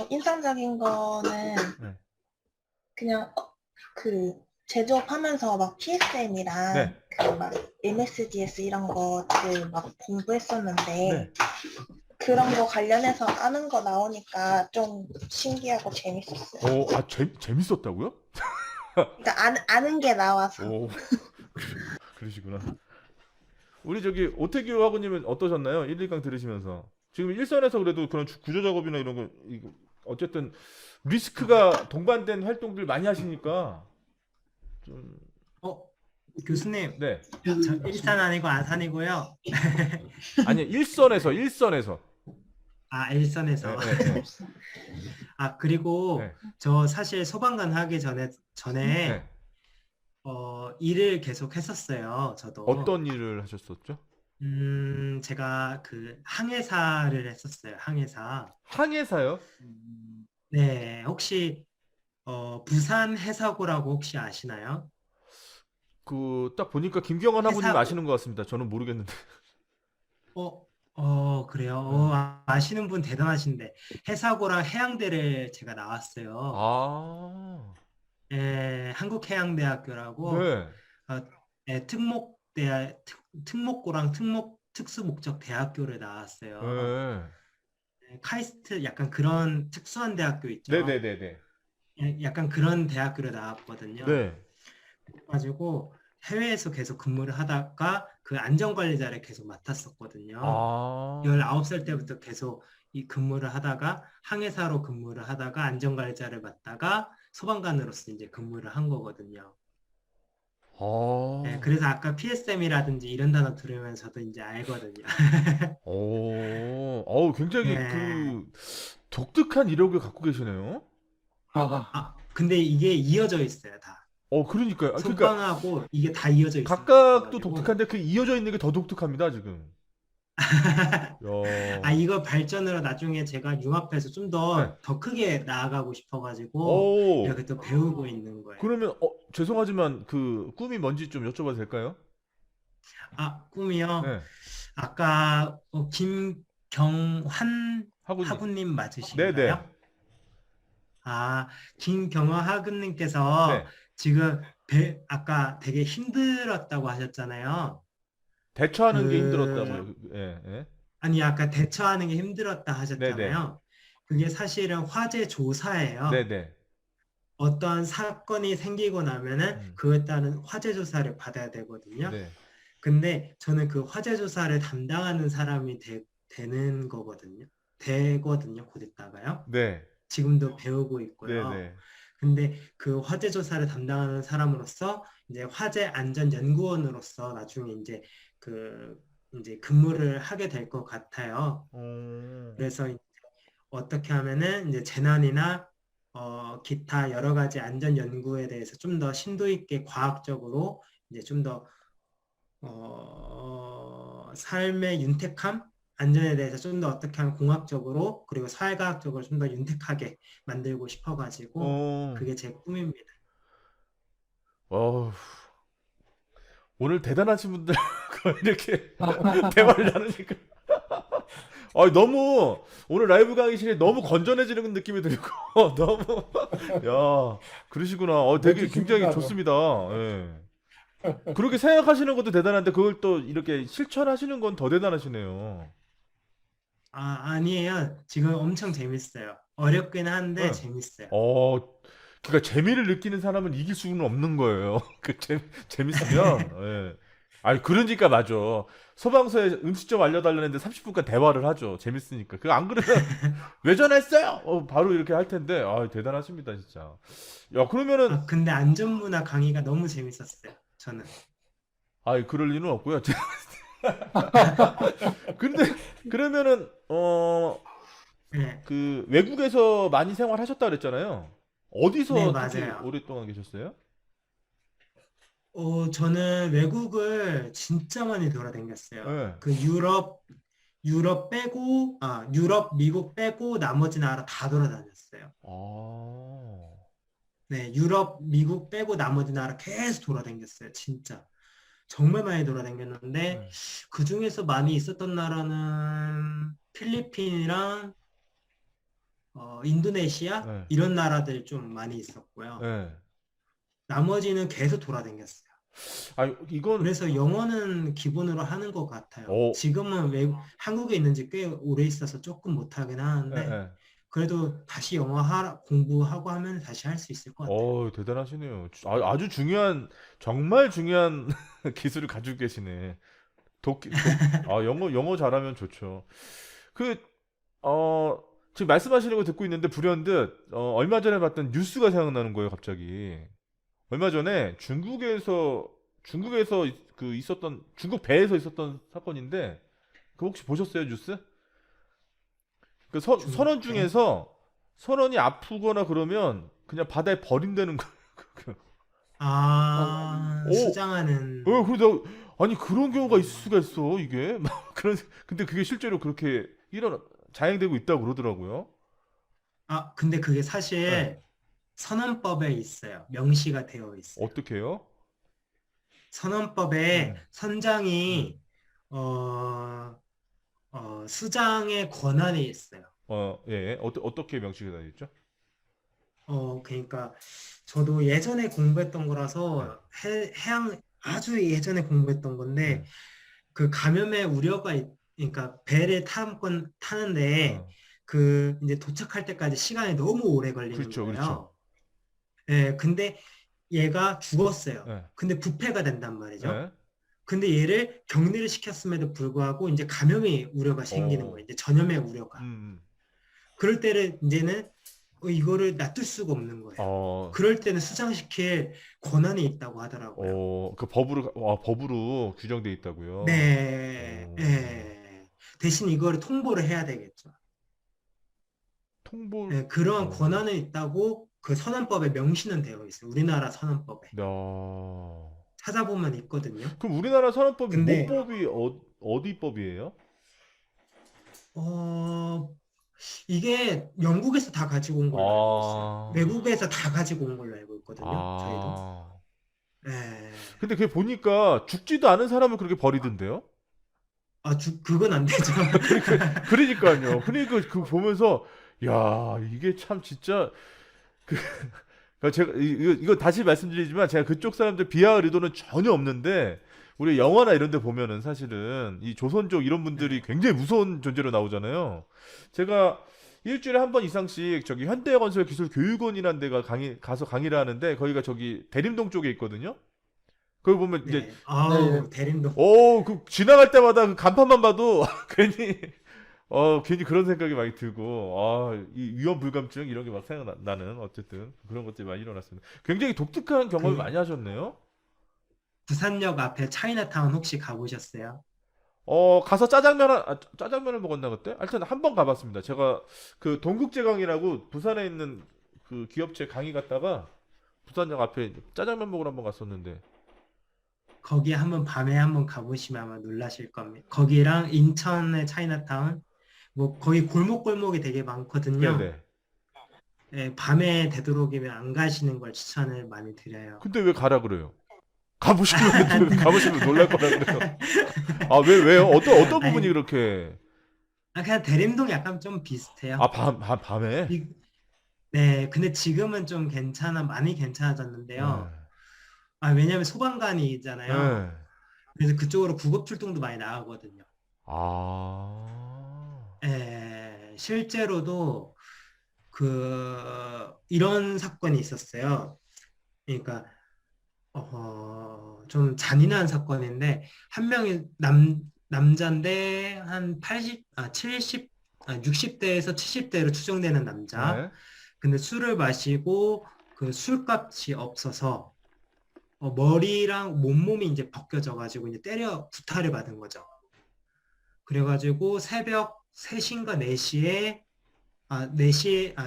인상적인 거는 네. 그냥 제조업 하면서 막 PSM이랑 네. 막 MSDS 이런 것들 막 공부했었는데 네. 그런 거 관련해서 아는 거 나오니까 좀 신기하고 재밌었어요. 재밌었다고요? 그러니까 아는 게 나와서. 그러시구나. 우리 저기 오태규 하고님은 어떠셨나요? 1, 2강 들으시면서 지금 일선에서 그래도 그런 구조 작업이나 이런 거 어쨌든 리스크가 동반된 활동들 많이 하시니까 좀 교수님, 네. 저 일산 아니고 아산이고요. 아니 일선에서 일선에서. 네. 그리고 네. 저 사실 소방관 하기 전에 네. 일을 계속 했었어요. 저도. 어떤 일을 하셨었죠? 제가 항해사를 했었어요. 항해사. 항해사요? 네, 혹시 부산 해사고라고 혹시 아시나요? 딱 보니까 김경환 하고님 해사고. 아시는 것 같습니다. 저는 모르겠는데. 그래요. 아시는 분 대단하신데 해사고랑 해양대를 제가 나왔어요. 한국해양대학교라고 네. 특목고랑 특수목적대학교를 나왔어요. 네. 카이스트 약간 그런 특수한 대학교 있죠. 네네네네. 약간 그런 대학교를 나왔거든요. 네. 그래가지고 해외에서 계속 근무를 하다가 그 안전관리자를 계속 맡았었거든요. 19살 때부터 계속 이 근무를 하다가 항해사로 근무를 하다가 안전관리자를 맡다가 소방관으로서 이제 근무를 한 거거든요. 네, 그래서 아까 PSM이라든지 이런 단어 들으면서도 이제 알거든요. 굉장히 네. 독특한 이력을 갖고 계시네요. 근데 이게 이어져 있어요, 다. 그러니까요. 소방하고 이게 다 이어져 있어요. 각각도 독특한데 그 이어져 있는 게 더 독특합니다, 지금. 이거 발전으로 나중에 제가 융합해서 좀 더 크게 나아가고 싶어가지고 이렇게 또 배우고 있는 거예요. 그러면 죄송하지만 그 꿈이 뭔지 좀 여쭤봐도 될까요? 꿈이요? 네. 아까 김경환 하구님 맞으신가요? 네네. 김경환 하구님께서 네. 지금 아까 되게 힘들었다고 하셨잖아요. 대처하는 게 힘들었다고요. 예. 아니 아까 대처하는 게 힘들었다 하셨잖아요. 네네. 그게 사실은 화재 조사예요. 네네. 어떠한 사건이 생기고 나면은 그에 따른 화재 조사를 받아야 되거든요. 네. 근데 저는 그 화재 조사를 담당하는 사람이 되는 거거든요. 되거든요, 곧 있다가요. 네. 지금도 배우고 있고요. 네네. 근데 그 화재 조사를 담당하는 사람으로서 이제 화재 안전 연구원으로서 나중에 이제 이제 근무를 하게 될 것 같아요. 그래서 어떻게 하면은 이제 재난이나 기타 여러 가지 안전 연구에 대해서 좀 더 심도 있게 과학적으로 이제 좀 더 삶의 윤택함, 안전에 대해서 좀 더 어떻게 하면 공학적으로 그리고 사회과학적으로 좀 더 윤택하게 만들고 싶어가지고 그게 제 꿈입니다. 어우, 오늘 대단하신 분들 이렇게 대화를 나누니까 너무 오늘 라이브 강의실이 너무 건전해지는 느낌이 들고 너무 야 그러시구나. 되게 굉장히 멋지십니다. 좋습니다. 예. 그렇게 생각하시는 것도 대단한데 그걸 또 이렇게 실천하시는 건 더 대단하시네요. 아니에요. 지금 엄청 재밌어요. 어렵긴 한데 네. 재밌어요. 그러니까 재미를 느끼는 사람은 이길 수는 없는 거예요. 재밌으면. 예. 아니 그러니까 맞아. 소방서에 음식점 알려달라는데 30분간 대화를 하죠. 재밌으니까. 그 안 그러면 왜 전화했어요? 바로 이렇게 할 텐데. 대단하십니다 진짜. 야 그러면은 근데 안전문화 강의가 너무 재밌었어요. 저는. 그럴 리는 없고요. 근데 그러면은 네. 그 외국에서 많이 생활하셨다 그랬잖아요. 어디서 네, 특히 맞아요. 오랫동안 계셨어요? 저는 외국을 진짜 많이 돌아다녔어요. 네. 그 유럽 빼고, 유럽, 미국 빼고 나머지 나라 다 돌아다녔어요. 네, 유럽, 미국 빼고 나머지 나라 계속 돌아다녔어요. 진짜. 정말 많이 돌아다녔는데, 그 중에서 많이 있었던 나라는 필리핀이랑 인도네시아? 네. 이런 나라들 좀 많이 있었고요. 네. 나머지는 계속 돌아다녔어요. 이건 그래서 영어는 기본으로 하는 것 같아요. 오. 지금은 한국에 있는 지 꽤 오래 있어서 조금 못하긴 하는데 네. 그래도 다시 영어 공부하고 하면 다시 할 수 있을 것 같아요. 대단하시네요. 아주 중요한 정말 중요한 기술을 가지고 계시네. 영어 잘하면 좋죠. 지금 말씀하시는 거 듣고 있는데 불현듯 얼마 전에 봤던 뉴스가 생각나는 거예요, 갑자기. 얼마 전에 중국에서 있었던 중국 배에서 있었던 사건인데 그 혹시 보셨어요, 뉴스? 그 선원 중에서 선원이 아프거나 그러면 그냥 바다에 버린다는 거. 수장하는. 그래서 아니 그런 경우가 있을 수가 있어 이게. 근데 그게 실제로 그렇게 자행되고 있다고 그러더라고요. 근데 그게 사실 네. 선언법에 있어요. 명시가 되어 있어요. 어떻게 해요? 선언법에 선장이 수장의 권한이 있어요. 예. 어떻게 명시가 되어 있죠? 그러니까 저도 예전에 공부했던 거라서 해양 아주 예전에 공부했던 건데 그 감염의 우려가 그러니까 배를 타는데 그 이제 도착할 때까지 시간이 너무 오래 걸리는 그렇죠, 거예요. 그렇죠. 예, 근데 얘가 죽었어요. 네. 근데 부패가 된단 말이죠. 네. 근데 얘를 격리를 시켰음에도 불구하고 이제 감염의 우려가 생기는 거예요. 이제 전염의 우려가. 그럴 때는 이제는 이거를 놔둘 수가 없는 거예요. 그럴 때는 수장시킬 권한이 있다고 하더라고요. 그 법으로 규정돼 있다고요. 네. 대신 이거를 통보를 해야 되겠죠. 네, 그런 권한이 있다고 그 선언법에 명시는 되어 있어요. 우리나라 선언법에. 찾아보면 있거든요. 그럼 우리나라 선언법이 근데 뭔 법이 어디 법이에요? 이게 영국에서 다 가지고 온 걸로 알고 있어요. 외국에서 다 가지고 온 걸로 알고 있거든요. 저희도. 네. 근데 그게 보니까 죽지도 않은 사람을 그렇게 버리던데요? 그건 안 되죠. 그러니까요. 그러니까 그 보면서 야 이게 참 진짜 제가 이거 다시 말씀드리지만 제가 그쪽 사람들 비하할 의도는 전혀 없는데 우리 영화나 이런 데 보면은 사실은 이 조선족 이런 분들이 굉장히 무서운 존재로 나오잖아요. 제가 일주일에 한 번 이상씩 저기 현대건설 기술교육원이라는 데가 가서 강의를 하는데 거기가 저기 대림동 쪽에 있거든요. 거기 보면 이제 네. 아우, 네. 대림동. 그 지나갈 때마다 그 간판만 봐도 괜히 그런 생각이 많이 들고 이 위험 불감증 이런 게 막 생각나는 어쨌든 그런 것들이 많이 일어났습니다. 굉장히 독특한 경험을 그 많이 하셨네요. 부산역 앞에 차이나타운 혹시 가보셨어요? 가서 짜장면을 먹었나 그때? 하여튼 한 번 가봤습니다. 제가 그 동국제강이라고 부산에 있는 그 기업체 강의 갔다가 부산역 앞에 짜장면 먹으러 한 번 갔었는데. 거기 한번 밤에 한번 가보시면 아마 놀라실 겁니다. 거기랑 인천의 차이나타운, 뭐 거기 골목골목이 되게 많거든요. 네네. 예, 밤에 되도록이면 안 가시는 걸 추천을 많이 드려요. 근데 왜 가라 그래요? 가보시면 놀랄 거라 그래요. 왜요? 어떤 부분이 아니, 그렇게. 그냥 대림동 약간 좀 비슷해요. 밤에? 네, 근데 지금은 좀 많이 네. 괜찮아졌는데요. 왜냐면 소방관이잖아요. 네. 그래서 그쪽으로 구급 출동도 많이 나가거든요. 아. 실제로도 이런 사건이 있었어요. 그러니까 좀 잔인한 사건인데 한 명이 남자인데 한 60대에서 70대로 추정되는 남자. 네. 근데 술을 마시고 그 술값이 없어서 머리랑 몸이 이제 벗겨져 가지고 이제 구타를 받은 거죠. 그래가지고 새벽 3시인가 4시에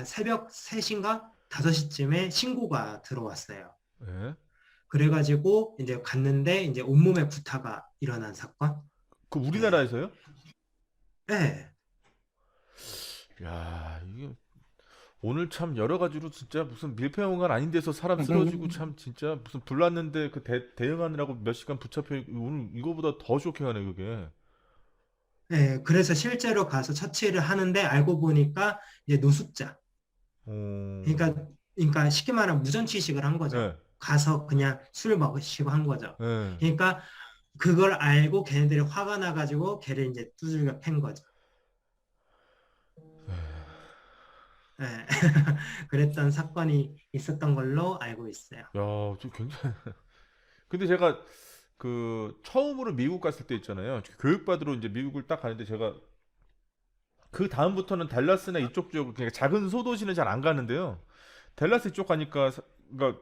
새벽 3시인가 5시쯤에 신고가 들어왔어요. 네. 그래가지고 이제 갔는데 이제 온몸에 구타가 일어난 사건? 그 우리나라에서요? 네. 야, 이게 오늘 참 여러 가지로 진짜 무슨 밀폐영화관 아닌 데서 사람 쓰러지고 참 진짜 무슨 불났는데 그 대응하느라고 몇 시간 붙잡혀 오늘 이거보다 더 쇼킹하네 그게. 네, 그래서 실제로 가서 처치를 하는데 알고 보니까 이제 노숙자. 어. 그러니까 쉽게 말하면 무전취식을 한 거죠. 네. 가서 그냥 술 먹으시고 한 거죠. 네. 그러니까 그걸 알고 걔네들이 화가 나가지고 걔를 이제 두들겨 팬 거죠. 네. 그랬던 사건이 있었던 걸로 알고 있어요. 야, 좀 굉장히. 근데 제가 그 처음으로 미국 갔을 때 있잖아요. 교육받으러 이제 미국을 딱 가는데 제가 그 다음부터는 달라스나 이쪽 지역 그냥 작은 소도시는 잘 안 가는데요. 댈러스 이쪽 가니까 그러니까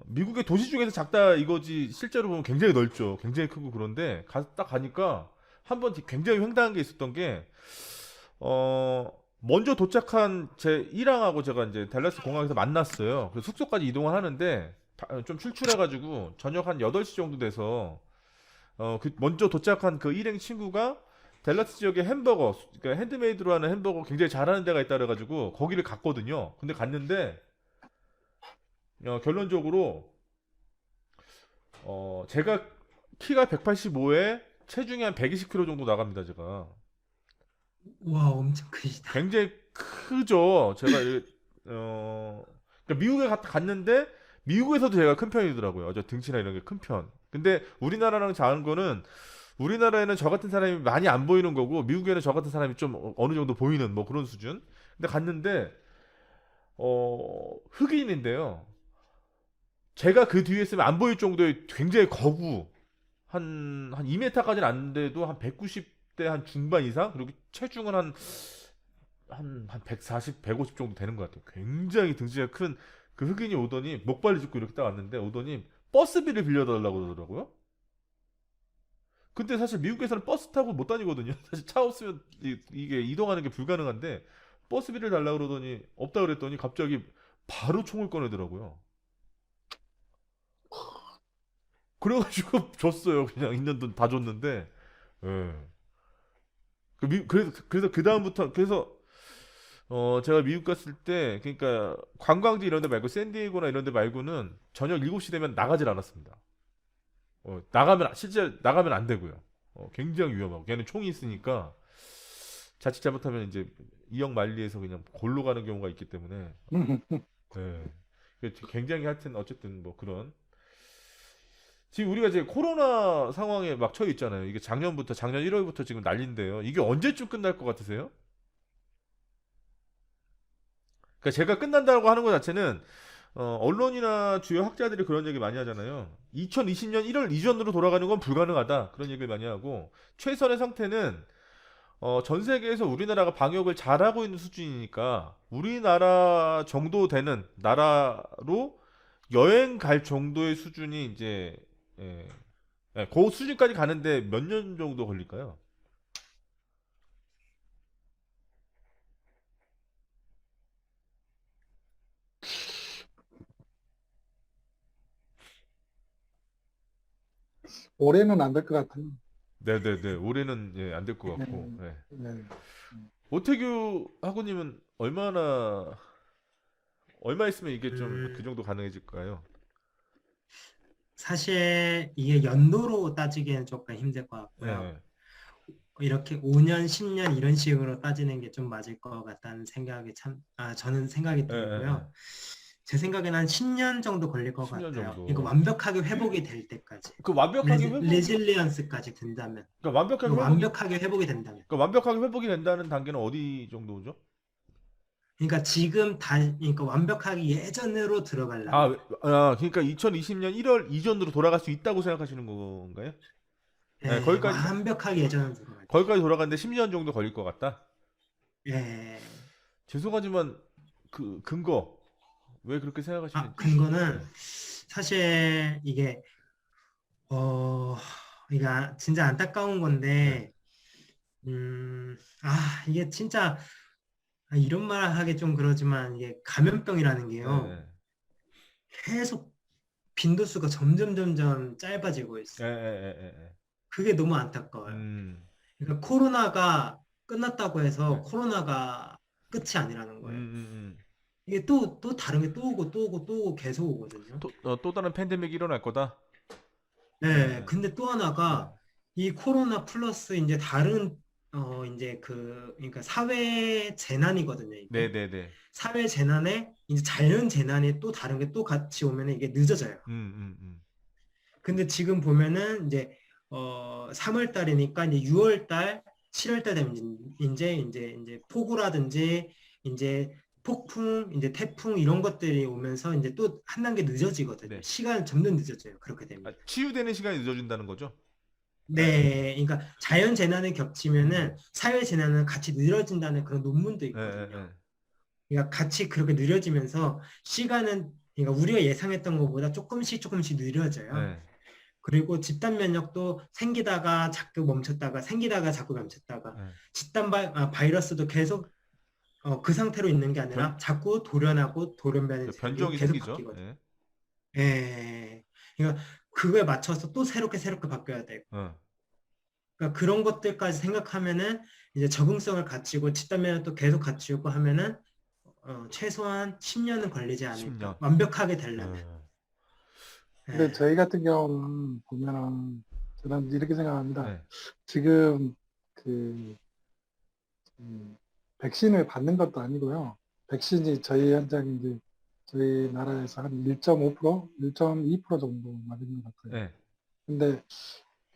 미국의 도시 중에서 작다 이거지 실제로 보면 굉장히 넓죠. 굉장히 크고 그런데 딱 가니까 한번 굉장히 횡당한 게 있었던 게 먼저 도착한 제 1항하고 제가 이제 댈러스 공항에서 만났어요. 그래서 숙소까지 이동을 하는데 좀 출출해가지고 저녁 한 8시 정도 돼서 그 먼저 도착한 그 일행 친구가 댈러스 지역에 햄버거, 그러니까 핸드메이드로 하는 햄버거 굉장히 잘하는 데가 있다 그래가지고 거기를 갔거든요. 근데 갔는데 결론적으로 제가 키가 185에 체중이 한 120kg 정도 나갑니다. 제가 와, 엄청 크시다. 굉장히 크죠. 제가 그러니까 미국에 갔는데 미국에서도 제가 큰 편이더라고요. 저 등치나 이런 게 큰 편. 근데 우리나라랑 작은 거는 우리나라에는 저 같은 사람이 많이 안 보이는 거고 미국에는 저 같은 사람이 좀 어느 정도 보이는 뭐 그런 수준. 근데 갔는데 흑인인데요. 제가 그 뒤에 있으면 안 보일 정도의 굉장히 거구 한 2m까지는 안 돼도 한 190대 한 중반 이상 그리고 체중은 한 140, 150 정도 되는 것 같아요. 굉장히 등치가 큰 그 흑인이 오더니 목발을 짚고 이렇게 딱 왔는데 오더니 버스비를 빌려달라고 그러더라고요. 근데 사실 미국에서는 버스 타고 못 다니거든요. 사실 차 없으면 이게 이동하는 게 불가능한데 버스비를 달라고 그러더니 없다 그랬더니 갑자기 바로 총을 꺼내더라고요. 그래가지고 줬어요. 그냥 있는 돈 다 줬는데. 예. 그래서 그 다음부터 그래서 제가 미국 갔을 때 그러니까 관광지 이런 데 말고 샌디에고나 이런 데 말고는 저녁 7시 되면 나가질 않았습니다. 실제 나가면 안 되고요. 굉장히 위험하고 걔는 총이 있으니까 자칫 잘못하면 이제 이역 만리에서 그냥 골로 가는 경우가 있기 때문에 굉장히 하여튼 어쨌든 뭐 그런 지금 우리가 이제 코로나 상황에 막 처해 있잖아요. 이게 작년 1월부터 지금 난리인데요. 이게 언제쯤 끝날 것 같으세요? 그러니까 제가 끝난다고 하는 것 자체는 언론이나 주요 학자들이 그런 얘기 많이 하잖아요. 2020년 1월 이전으로 돌아가는 건 불가능하다. 그런 얘기를 많이 하고 최선의 상태는 전 세계에서 우리나라가 방역을 잘하고 있는 수준이니까 우리나라 정도 되는 나라로 여행 갈 정도의 수준이 이제 예, 그 수준까지 가는데 몇 년 정도 걸릴까요? 올해는 안 될 것 같아요. 네네네. 올해는 안 될 것 네, 같고. 네. 네. 오태규 학우님은 얼마 있으면 이게 좀 그 음, 정도 가능해질까요? 사실 이게 연도로 따지기에는 조금 힘들 것 같고요. 네. 이렇게 5년, 10년 이런 식으로 따지는 게 좀 맞을 것 같다는 생각이 저는 생각이 예, 예, 예. 들고요. 제 생각에는 한 10년 정도 걸릴 것 10년 같아요. 이거 정도. 완벽하게 회복이 될 때까지. 그 완벽하게 회복이 레질리언스까지 된다면. 그러니까 완벽하게 이거 회복이 완벽하게 회복이 된다면. 그러니까 완벽하게 회복이 된다는 단계는 어디 정도죠? 그러니까 그러니까 완벽하게 예전으로 들어가려면. 그러니까 2020년 1월 이전으로 돌아갈 수 있다고 생각하시는 건가요? 네, 예, 완벽하게 예전으로 들어갈. 거기까지 돌아가는데 10년 정도 걸릴 것 같다. 예. 죄송하지만 그 근거 왜 그렇게 생각하시는지. 근거는 네. 사실 이게 진짜 안타까운 네. 건데, 이게 진짜 이런 말 하기 좀 그러지만 이게 감염병이라는 네. 게요. 네. 계속 빈도수가 점점 짧아지고 예, 있어요. 예, 예, 예. 그게 너무 안타까워요. 음. 그러니까 코로나가 끝났다고 해서 네. 코로나가 끝이 아니라는 거예요. 음. 이게 또 다른 게 또 오고 또 오고 또 오고 계속 오거든요. 또 다른 팬데믹이 일어날 거다. 네, 예. 근데 또 예. 하나가 이 코로나 플러스 이제 다른 이제 그러니까 사회 재난이거든요, 네, 이게. 네, 네. 사회 재난에 이제 자연 재난이 또 다른 게 또 같이 오면 이게 늦어져요. 음. 근데 지금 보면은 이제 3월 달이니까 이제 6월 달, 7월 달 되면 이제 폭우라든지 이제 폭풍, 이제 태풍 이런 것들이 오면서 이제 또 한 단계 늦어지거든요. 네. 시간 점점 늦어져요. 그렇게 되면. 치유되는 시간이 늦어진다는 거죠? 예. 네, 그러니까 자연 재난을 겹치면은 음. 사회 재난은 같이 늘어진다는 그런 논문도 예, 예, 있거든요. 예. 그러니까 같이 그렇게 느려지면서 시간은 그러니까 우리가 예상했던 것보다 조금씩 느려져요. 예. 그리고 집단 면역도 생기다가 자꾸 멈췄다가 생기다가 자꾸 멈췄다가 예. 바이러스도 계속 그 상태로 있는 게 변, 아니라 자꾸 돌연하고 돌연변이고 변종이 계속 생기죠. 바뀌거든요. 예. 예. 그러니까 그거에 맞춰서 또 새롭게 바뀌어야 되고. 어. 그러니까 그런 것들까지 생각하면은 이제 적응성을 갖추고 집단 면역도 계속 갖추고 하면은 최소한 10년은 걸리지 않을까. 10년. 완벽하게 되려면. 어. 근데 예. 저희 같은 경우는 보면은 저는 이렇게 생각합니다. 예. 지금 그 백신을 받는 것도 아니고요. 백신이 저희 현장에 이제 저희 나라에서 한 1.5%, 1.2% 정도 맞은 것 같아요. 예. 근데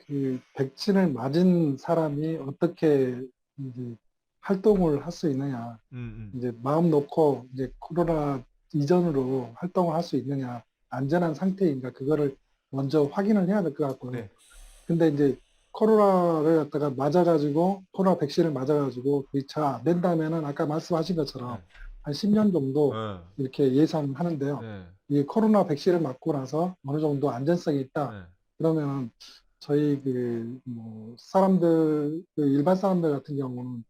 그 백신을 맞은 사람이 어떻게 이제 활동을 할 수 있느냐, 음. 이제 마음 놓고 이제 코로나 이전으로 활동을 할 수 있느냐, 안전한 상태인가 그거를 먼저 확인을 해야 될 것 같고요. 네. 근데 이제 코로나를 갖다가 맞아가지고 코로나 백신을 맞아가지고 그게 잘 안 된다면은 아까 말씀하신 것처럼 예. 한 10년 정도 예. 이렇게 예상하는데요. 예. 이 코로나 백신을 맞고 나서 어느 정도 안전성이 있다. 예. 그러면 저희 사람들 일반 사람들 같은 경우는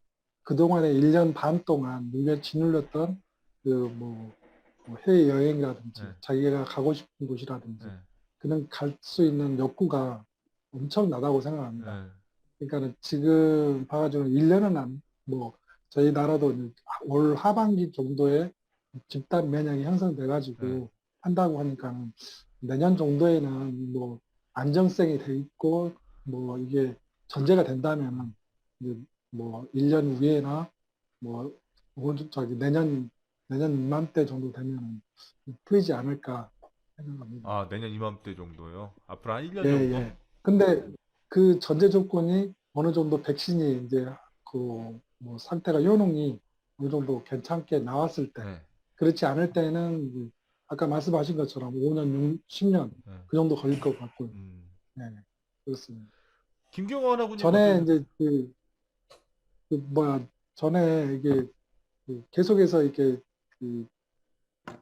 그동안에 1년 반 동안 물려 짓눌렸던 해외 여행이라든지 예. 자기가 가고 싶은 곳이라든지 예. 그런 갈 수 있는 욕구가 엄청나다고 생각합니다. 예. 그러니까 지금 봐가지고 1년은 저희 나라도 올 하반기 정도에 집단 면역이 형성돼가지고 한다고 하니까 내년 정도에는 안정성이 돼 있고 이게 전제가 된다면은 이제 1년 후에나 내년 이맘때 정도 되면은 풀리지 않을까 생각합니다. 내년 이맘때 정도요. 앞으로 한 1년 예, 정도? 예. 근데 그 전제 조건이 어느 정도 백신이 이제 상태가 효능이 어느 정도 괜찮게 나왔을 때, 네. 그렇지 않을 때는 이제 아까 말씀하신 것처럼 5년, 10년 그 정도 걸릴 것 같고요. 네, 그렇습니다. 김경원 하고님 전에 이제 전에 이게 계속해서 이렇게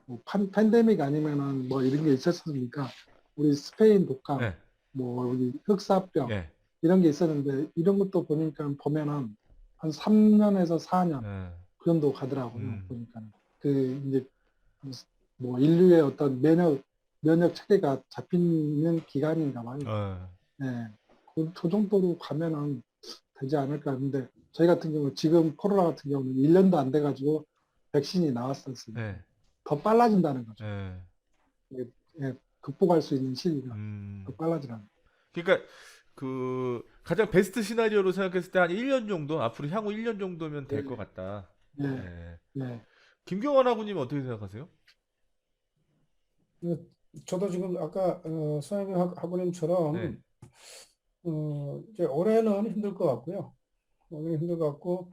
뭐 팬데믹 아니면은 뭐 이런 게 있었으니까 우리 스페인 독감, 네. 뭐 우리 흑사병 예. 이런 게 있었는데 이런 것도 보면은 한 3년에서 4년 그 정도 가더라고요. 보니까 이제 뭐 인류의 어떤 면역 체계가 잡히는 기간인가 봐요. 네, 그 정도로 가면은 되지 않을까 하는데 저희 같은 경우 지금 코로나 같은 경우는 1년도 안 돼가지고 백신이 나왔었으니까 네. 더 빨라진다는 거죠. 예. 예, 극복할 수 있는 시기가 더 빨라지라는. 그러니까 그 가장 베스트 시나리오로 생각했을 때 한 1년 정도 앞으로 향후 1년 정도면 될 것 같다. 예, 예. 예, 김경원 하고님 어떻게 생각하세요? 저도 지금 아까 서영민 학부님처럼 네. 이제 올해는 힘들 것 같고요. 올해는 힘들 것 같고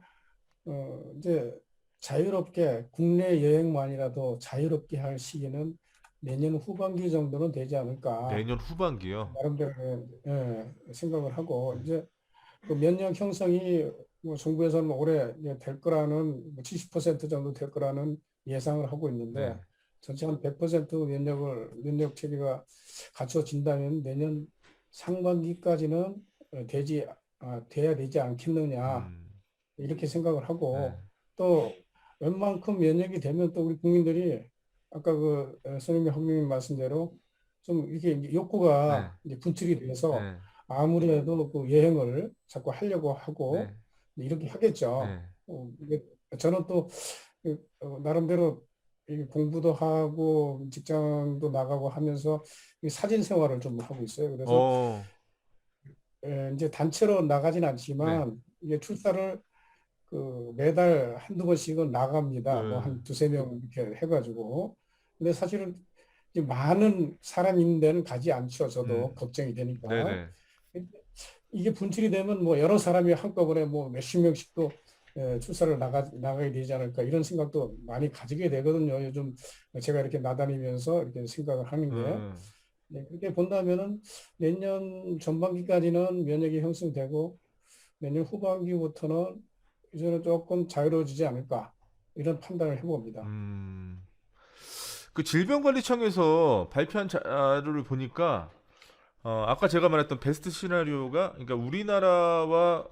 이제 자유롭게 국내 여행만이라도 자유롭게 할 시기는 내년 후반기 정도는 되지 않을까. 내년 후반기요. 나름대로 생각을 하고 이제 그 면역 형성이 뭐 정부에서는 올해 이제 될 거라는 70% 정도 될 거라는 예상을 하고 있는데 네. 전체 한 100% 면역 체계가 갖춰진다면 내년 상반기까지는 돼야 되지 않겠느냐 이렇게 생각을 하고 네. 또 웬만큼 면역이 되면 또 우리 국민들이 아까 선생님 학님님 말씀대로 좀 이렇게 이제 욕구가 이제 분출이 돼서 네. 아무래도 그 여행을 자꾸 하려고 하고 네. 이렇게 하겠죠. 이게 저는 또 나름대로 이 공부도 하고 직장도 나가고 하면서 이 사진 생활을 좀 하고 있어요. 그래서 이제 단체로 나가진 않지만 이게 출사를 매달 한두 번씩은 나갑니다. 뭐 한 두세 명 이렇게 해가지고. 근데 사실은 이제 많은 사람 있는 데는 가지 않죠. 저도 걱정이 되니까. 네네. 이게 분출이 되면 뭐 여러 사람이 한꺼번에 뭐 몇십 명씩도 출사를 나가게 되지 않을까 이런 생각도 많이 가지게 되거든요. 요즘 제가 이렇게 나다니면서 이렇게 생각을 하는 게. 네, 그렇게 본다면은 내년 전반기까지는 면역이 형성되고 내년 후반기부터는 이제는 조금 자유로워지지 않을까 이런 판단을 해봅니다. 그 질병관리청에서 발표한 자료를 보니까 아까 제가 말했던 베스트 시나리오가 그러니까 우리나라와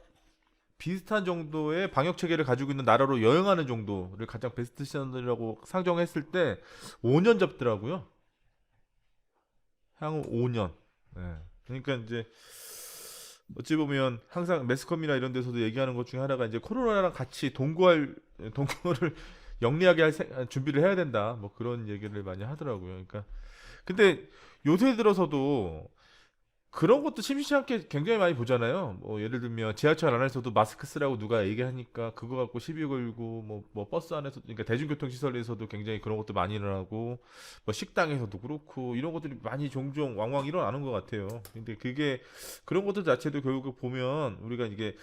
비슷한 정도의 방역 체계를 가지고 있는 나라로 여행하는 정도를 가장 베스트 시나리오라고 상정했을 때 5년 잡더라고요. 향후 5년. 네. 그러니까 이제 어찌 보면 항상 매스컴이나 이런 데서도 얘기하는 것 중에 하나가 이제 코로나랑 같이 동거를 영리하게 준비를 해야 된다. 뭐 그런 얘기를 많이 하더라고요. 그러니까 근데 요새 들어서도 그런 것도 심심치 않게 굉장히 많이 보잖아요. 뭐 예를 들면 지하철 안에서도 마스크 쓰라고 누가 얘기하니까 그거 갖고 시비 걸고 뭐 버스 안에서 그러니까 대중교통 시설에서도 굉장히 그런 것도 많이 일어나고 뭐 식당에서도 그렇고 이런 것들이 많이 종종 왕왕 일어나는 것 같아요. 근데 그게 그런 것들 자체도 결국 보면 우리가 이게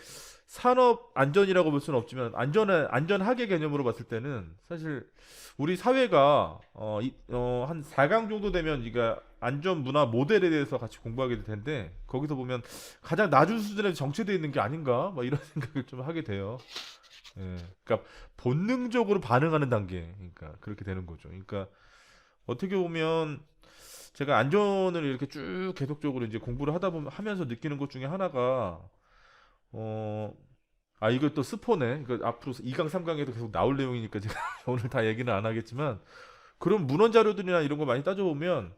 산업 안전이라고 볼 수는 없지만 안전하게 개념으로 봤을 때는 사실 우리 사회가 한 4강 정도 되면 이가 안전 문화 모델에 대해서 같이 공부하게 될 텐데 거기서 보면 가장 낮은 수준에 정체되어 있는 게 아닌가 막 이런 생각을 좀 하게 돼요. 예. 그러니까 본능적으로 반응하는 단계, 그러니까 그렇게 되는 거죠. 그러니까 어떻게 보면 제가 안전을 이렇게 쭉 계속적으로 이제 공부를 하면서 느끼는 것 중에 하나가 이거 또 스포네. 이거 앞으로 2강, 3강에도 계속 나올 내용이니까 제가 오늘 다 얘기는 안 하겠지만 그런 문헌 자료들이나 이런 거 많이 따져보면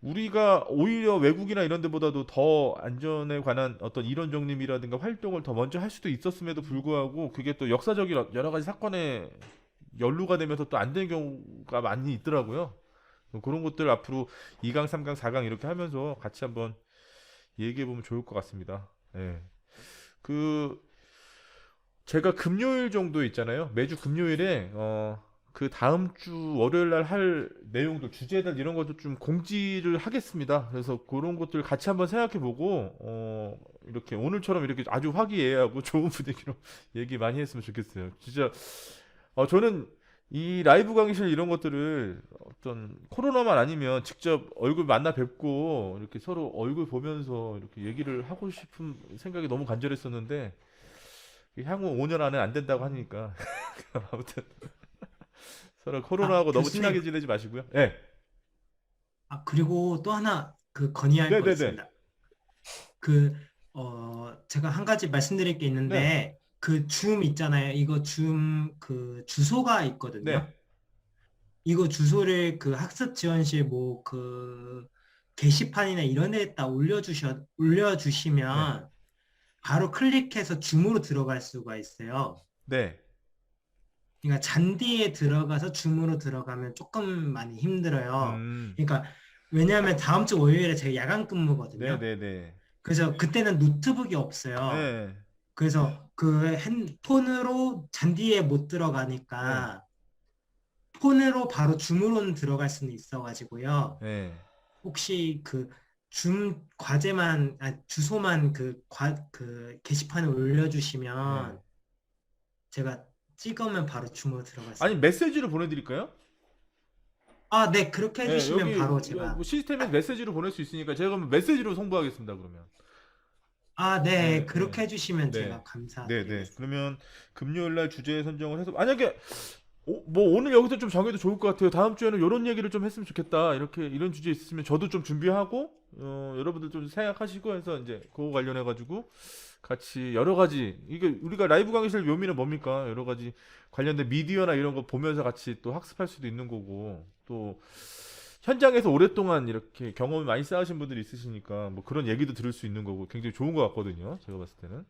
우리가 오히려 외국이나 이런 데보다도 더 안전에 관한 어떤 이론 정립이라든가 활동을 더 먼저 할 수도 있었음에도 불구하고 그게 또 역사적인 여러 가지 사건에 연루가 되면서 또 안 되는 경우가 많이 있더라고요. 그런 것들 앞으로 2강, 3강, 4강 이렇게 하면서 같이 한번 얘기해보면 좋을 것 같습니다. 예. 제가 금요일 정도 있잖아요. 매주 금요일에 그 다음 주 월요일 날 할 내용들, 주제들 이런 것도 좀 공지를 하겠습니다. 그래서 그런 것들 같이 한번 생각해보고 이렇게 오늘처럼 이렇게 아주 화기애애하고 좋은 분위기로 얘기 많이 했으면 좋겠어요. 진짜 저는 이 라이브 강의실 이런 것들을 어떤 코로나만 아니면 직접 얼굴 만나 뵙고 이렇게 서로 얼굴 보면서 이렇게 얘기를 하고 싶은 생각이 너무 간절했었는데 향후 5년 안에 안 된다고 하니까 아무튼 서로 코로나하고 너무 교수님. 친하게 지내지 마시고요. 네. 그리고 또 하나 건의할 거 네네네. 있습니다. 제가 한 가지 말씀드릴 게 있는데, 네. 그 줌 있잖아요. 이거 줌 그 주소가 있거든요. 네. 이거 주소를 그 학습 지원실 게시판이나 이런 데에다 올려주시면 바로 클릭해서 줌으로 들어갈 수가 있어요. 네. 그러니까 잔디에 들어가서 줌으로 들어가면 조금 많이 힘들어요. 그러니까 왜냐하면 다음 주 월요일에 제가 야간 근무거든요. 네네네. 그래서 그때는 노트북이 없어요. 네. 그래서 그 핸폰으로 잔디에 못 들어가니까 폰으로 바로 줌으로는 들어갈 수는 있어가지고요. 네. 혹시 그 줌 과제만 주소만 그 게시판에 올려주시면 네. 제가 찍으면 바로 줌으로 들어갈 수 아니 있어요. 메시지로 보내드릴까요? 네, 그렇게 네, 해주시면 여기 바로 제가. 뭐 시스템에 메시지로 보낼 수 있으니까 제가 그럼 메시지로 송부하겠습니다. 그러면. 네, 네, 그렇게 네. 해주시면 네. 제가 네네. 감사드리겠습니다. 그러면 금요일 날 주제 선정을 해서 만약에 뭐 오늘 여기서 좀 정해도 좋을 것 같아요. 다음 주에는 이런 얘기를 좀 했으면 좋겠다. 이런 주제 있으면 저도 좀 준비하고 여러분들 좀 생각하시고 해서 이제 그거 관련해 가지고 같이 여러 가지 이게 우리가 라이브 강의실 묘미는 뭡니까? 여러 가지 관련된 미디어나 이런 거 보면서 같이 또 학습할 수도 있는 거고 또 현장에서 오랫동안 이렇게 경험을 많이 쌓으신 분들이 있으시니까 뭐 그런 얘기도 들을 수 있는 거고 굉장히 좋은 것 같거든요. 제가 봤을 때는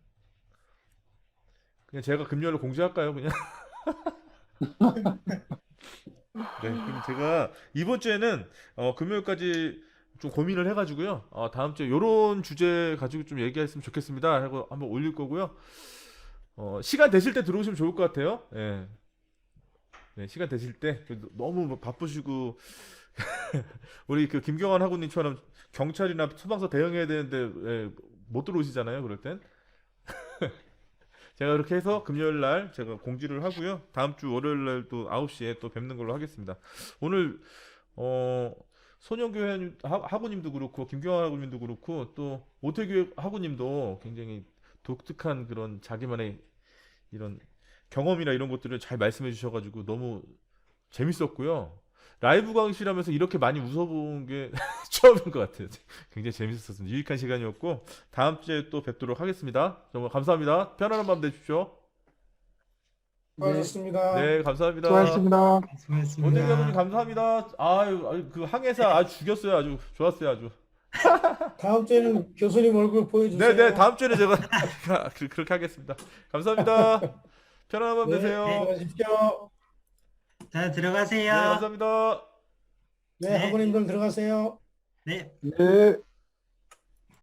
그냥 제가 금요일로 공지할까요? 그냥. 네, 그럼 제가 이번 주에는 금요일까지 좀 고민을 해가지고요. 다음 주에 요런 주제 가지고 좀 얘기했으면 좋겠습니다. 하고 한번 올릴 거고요. 시간 되실 때 들어오시면 좋을 것 같아요. 예. 네, 시간 되실 때 너무 뭐 바쁘시고 우리 그 김경환 학우님처럼 경찰이나 소방서 대응해야 되는데 못 들어오시잖아요. 그럴 땐. 제가 그렇게 해서 금요일 날 제가 공지를 하고요. 다음 주 월요일 날 또 9시에 또 뵙는 걸로 하겠습니다. 오늘 손영교 학우님도 그렇고 김경환 학우님도 그렇고 또 오태규 학우님도 굉장히 독특한 그런 자기만의 이런 경험이나 이런 것들을 잘 말씀해 주셔가지고 너무 재밌었고요. 라이브 강의실하면서 이렇게 많이 웃어본 게 처음인 것 같아요. 굉장히 재밌었습니다. 유익한 시간이었고 다음 주에 또 뵙도록 하겠습니다. 정말 감사합니다. 편안한 밤 되십시오. 수고하셨습니다. 네, 감사합니다. 수고하셨습니다. 수고하셨습니다. 오태규 감독님 감사합니다. 그 항해사 아주 죽였어요. 아주 좋았어요. 아주. 다음 주에는 교수님 얼굴 보여주세요. 네, 다음 주에 제가 그렇게 하겠습니다. 감사합니다. 편안한 밤 네, 되세요. 들어가십시오. 자, 네, 들어가세요. 감사합니다. 네, 네. 학우님들 들어가세요. 네. 네.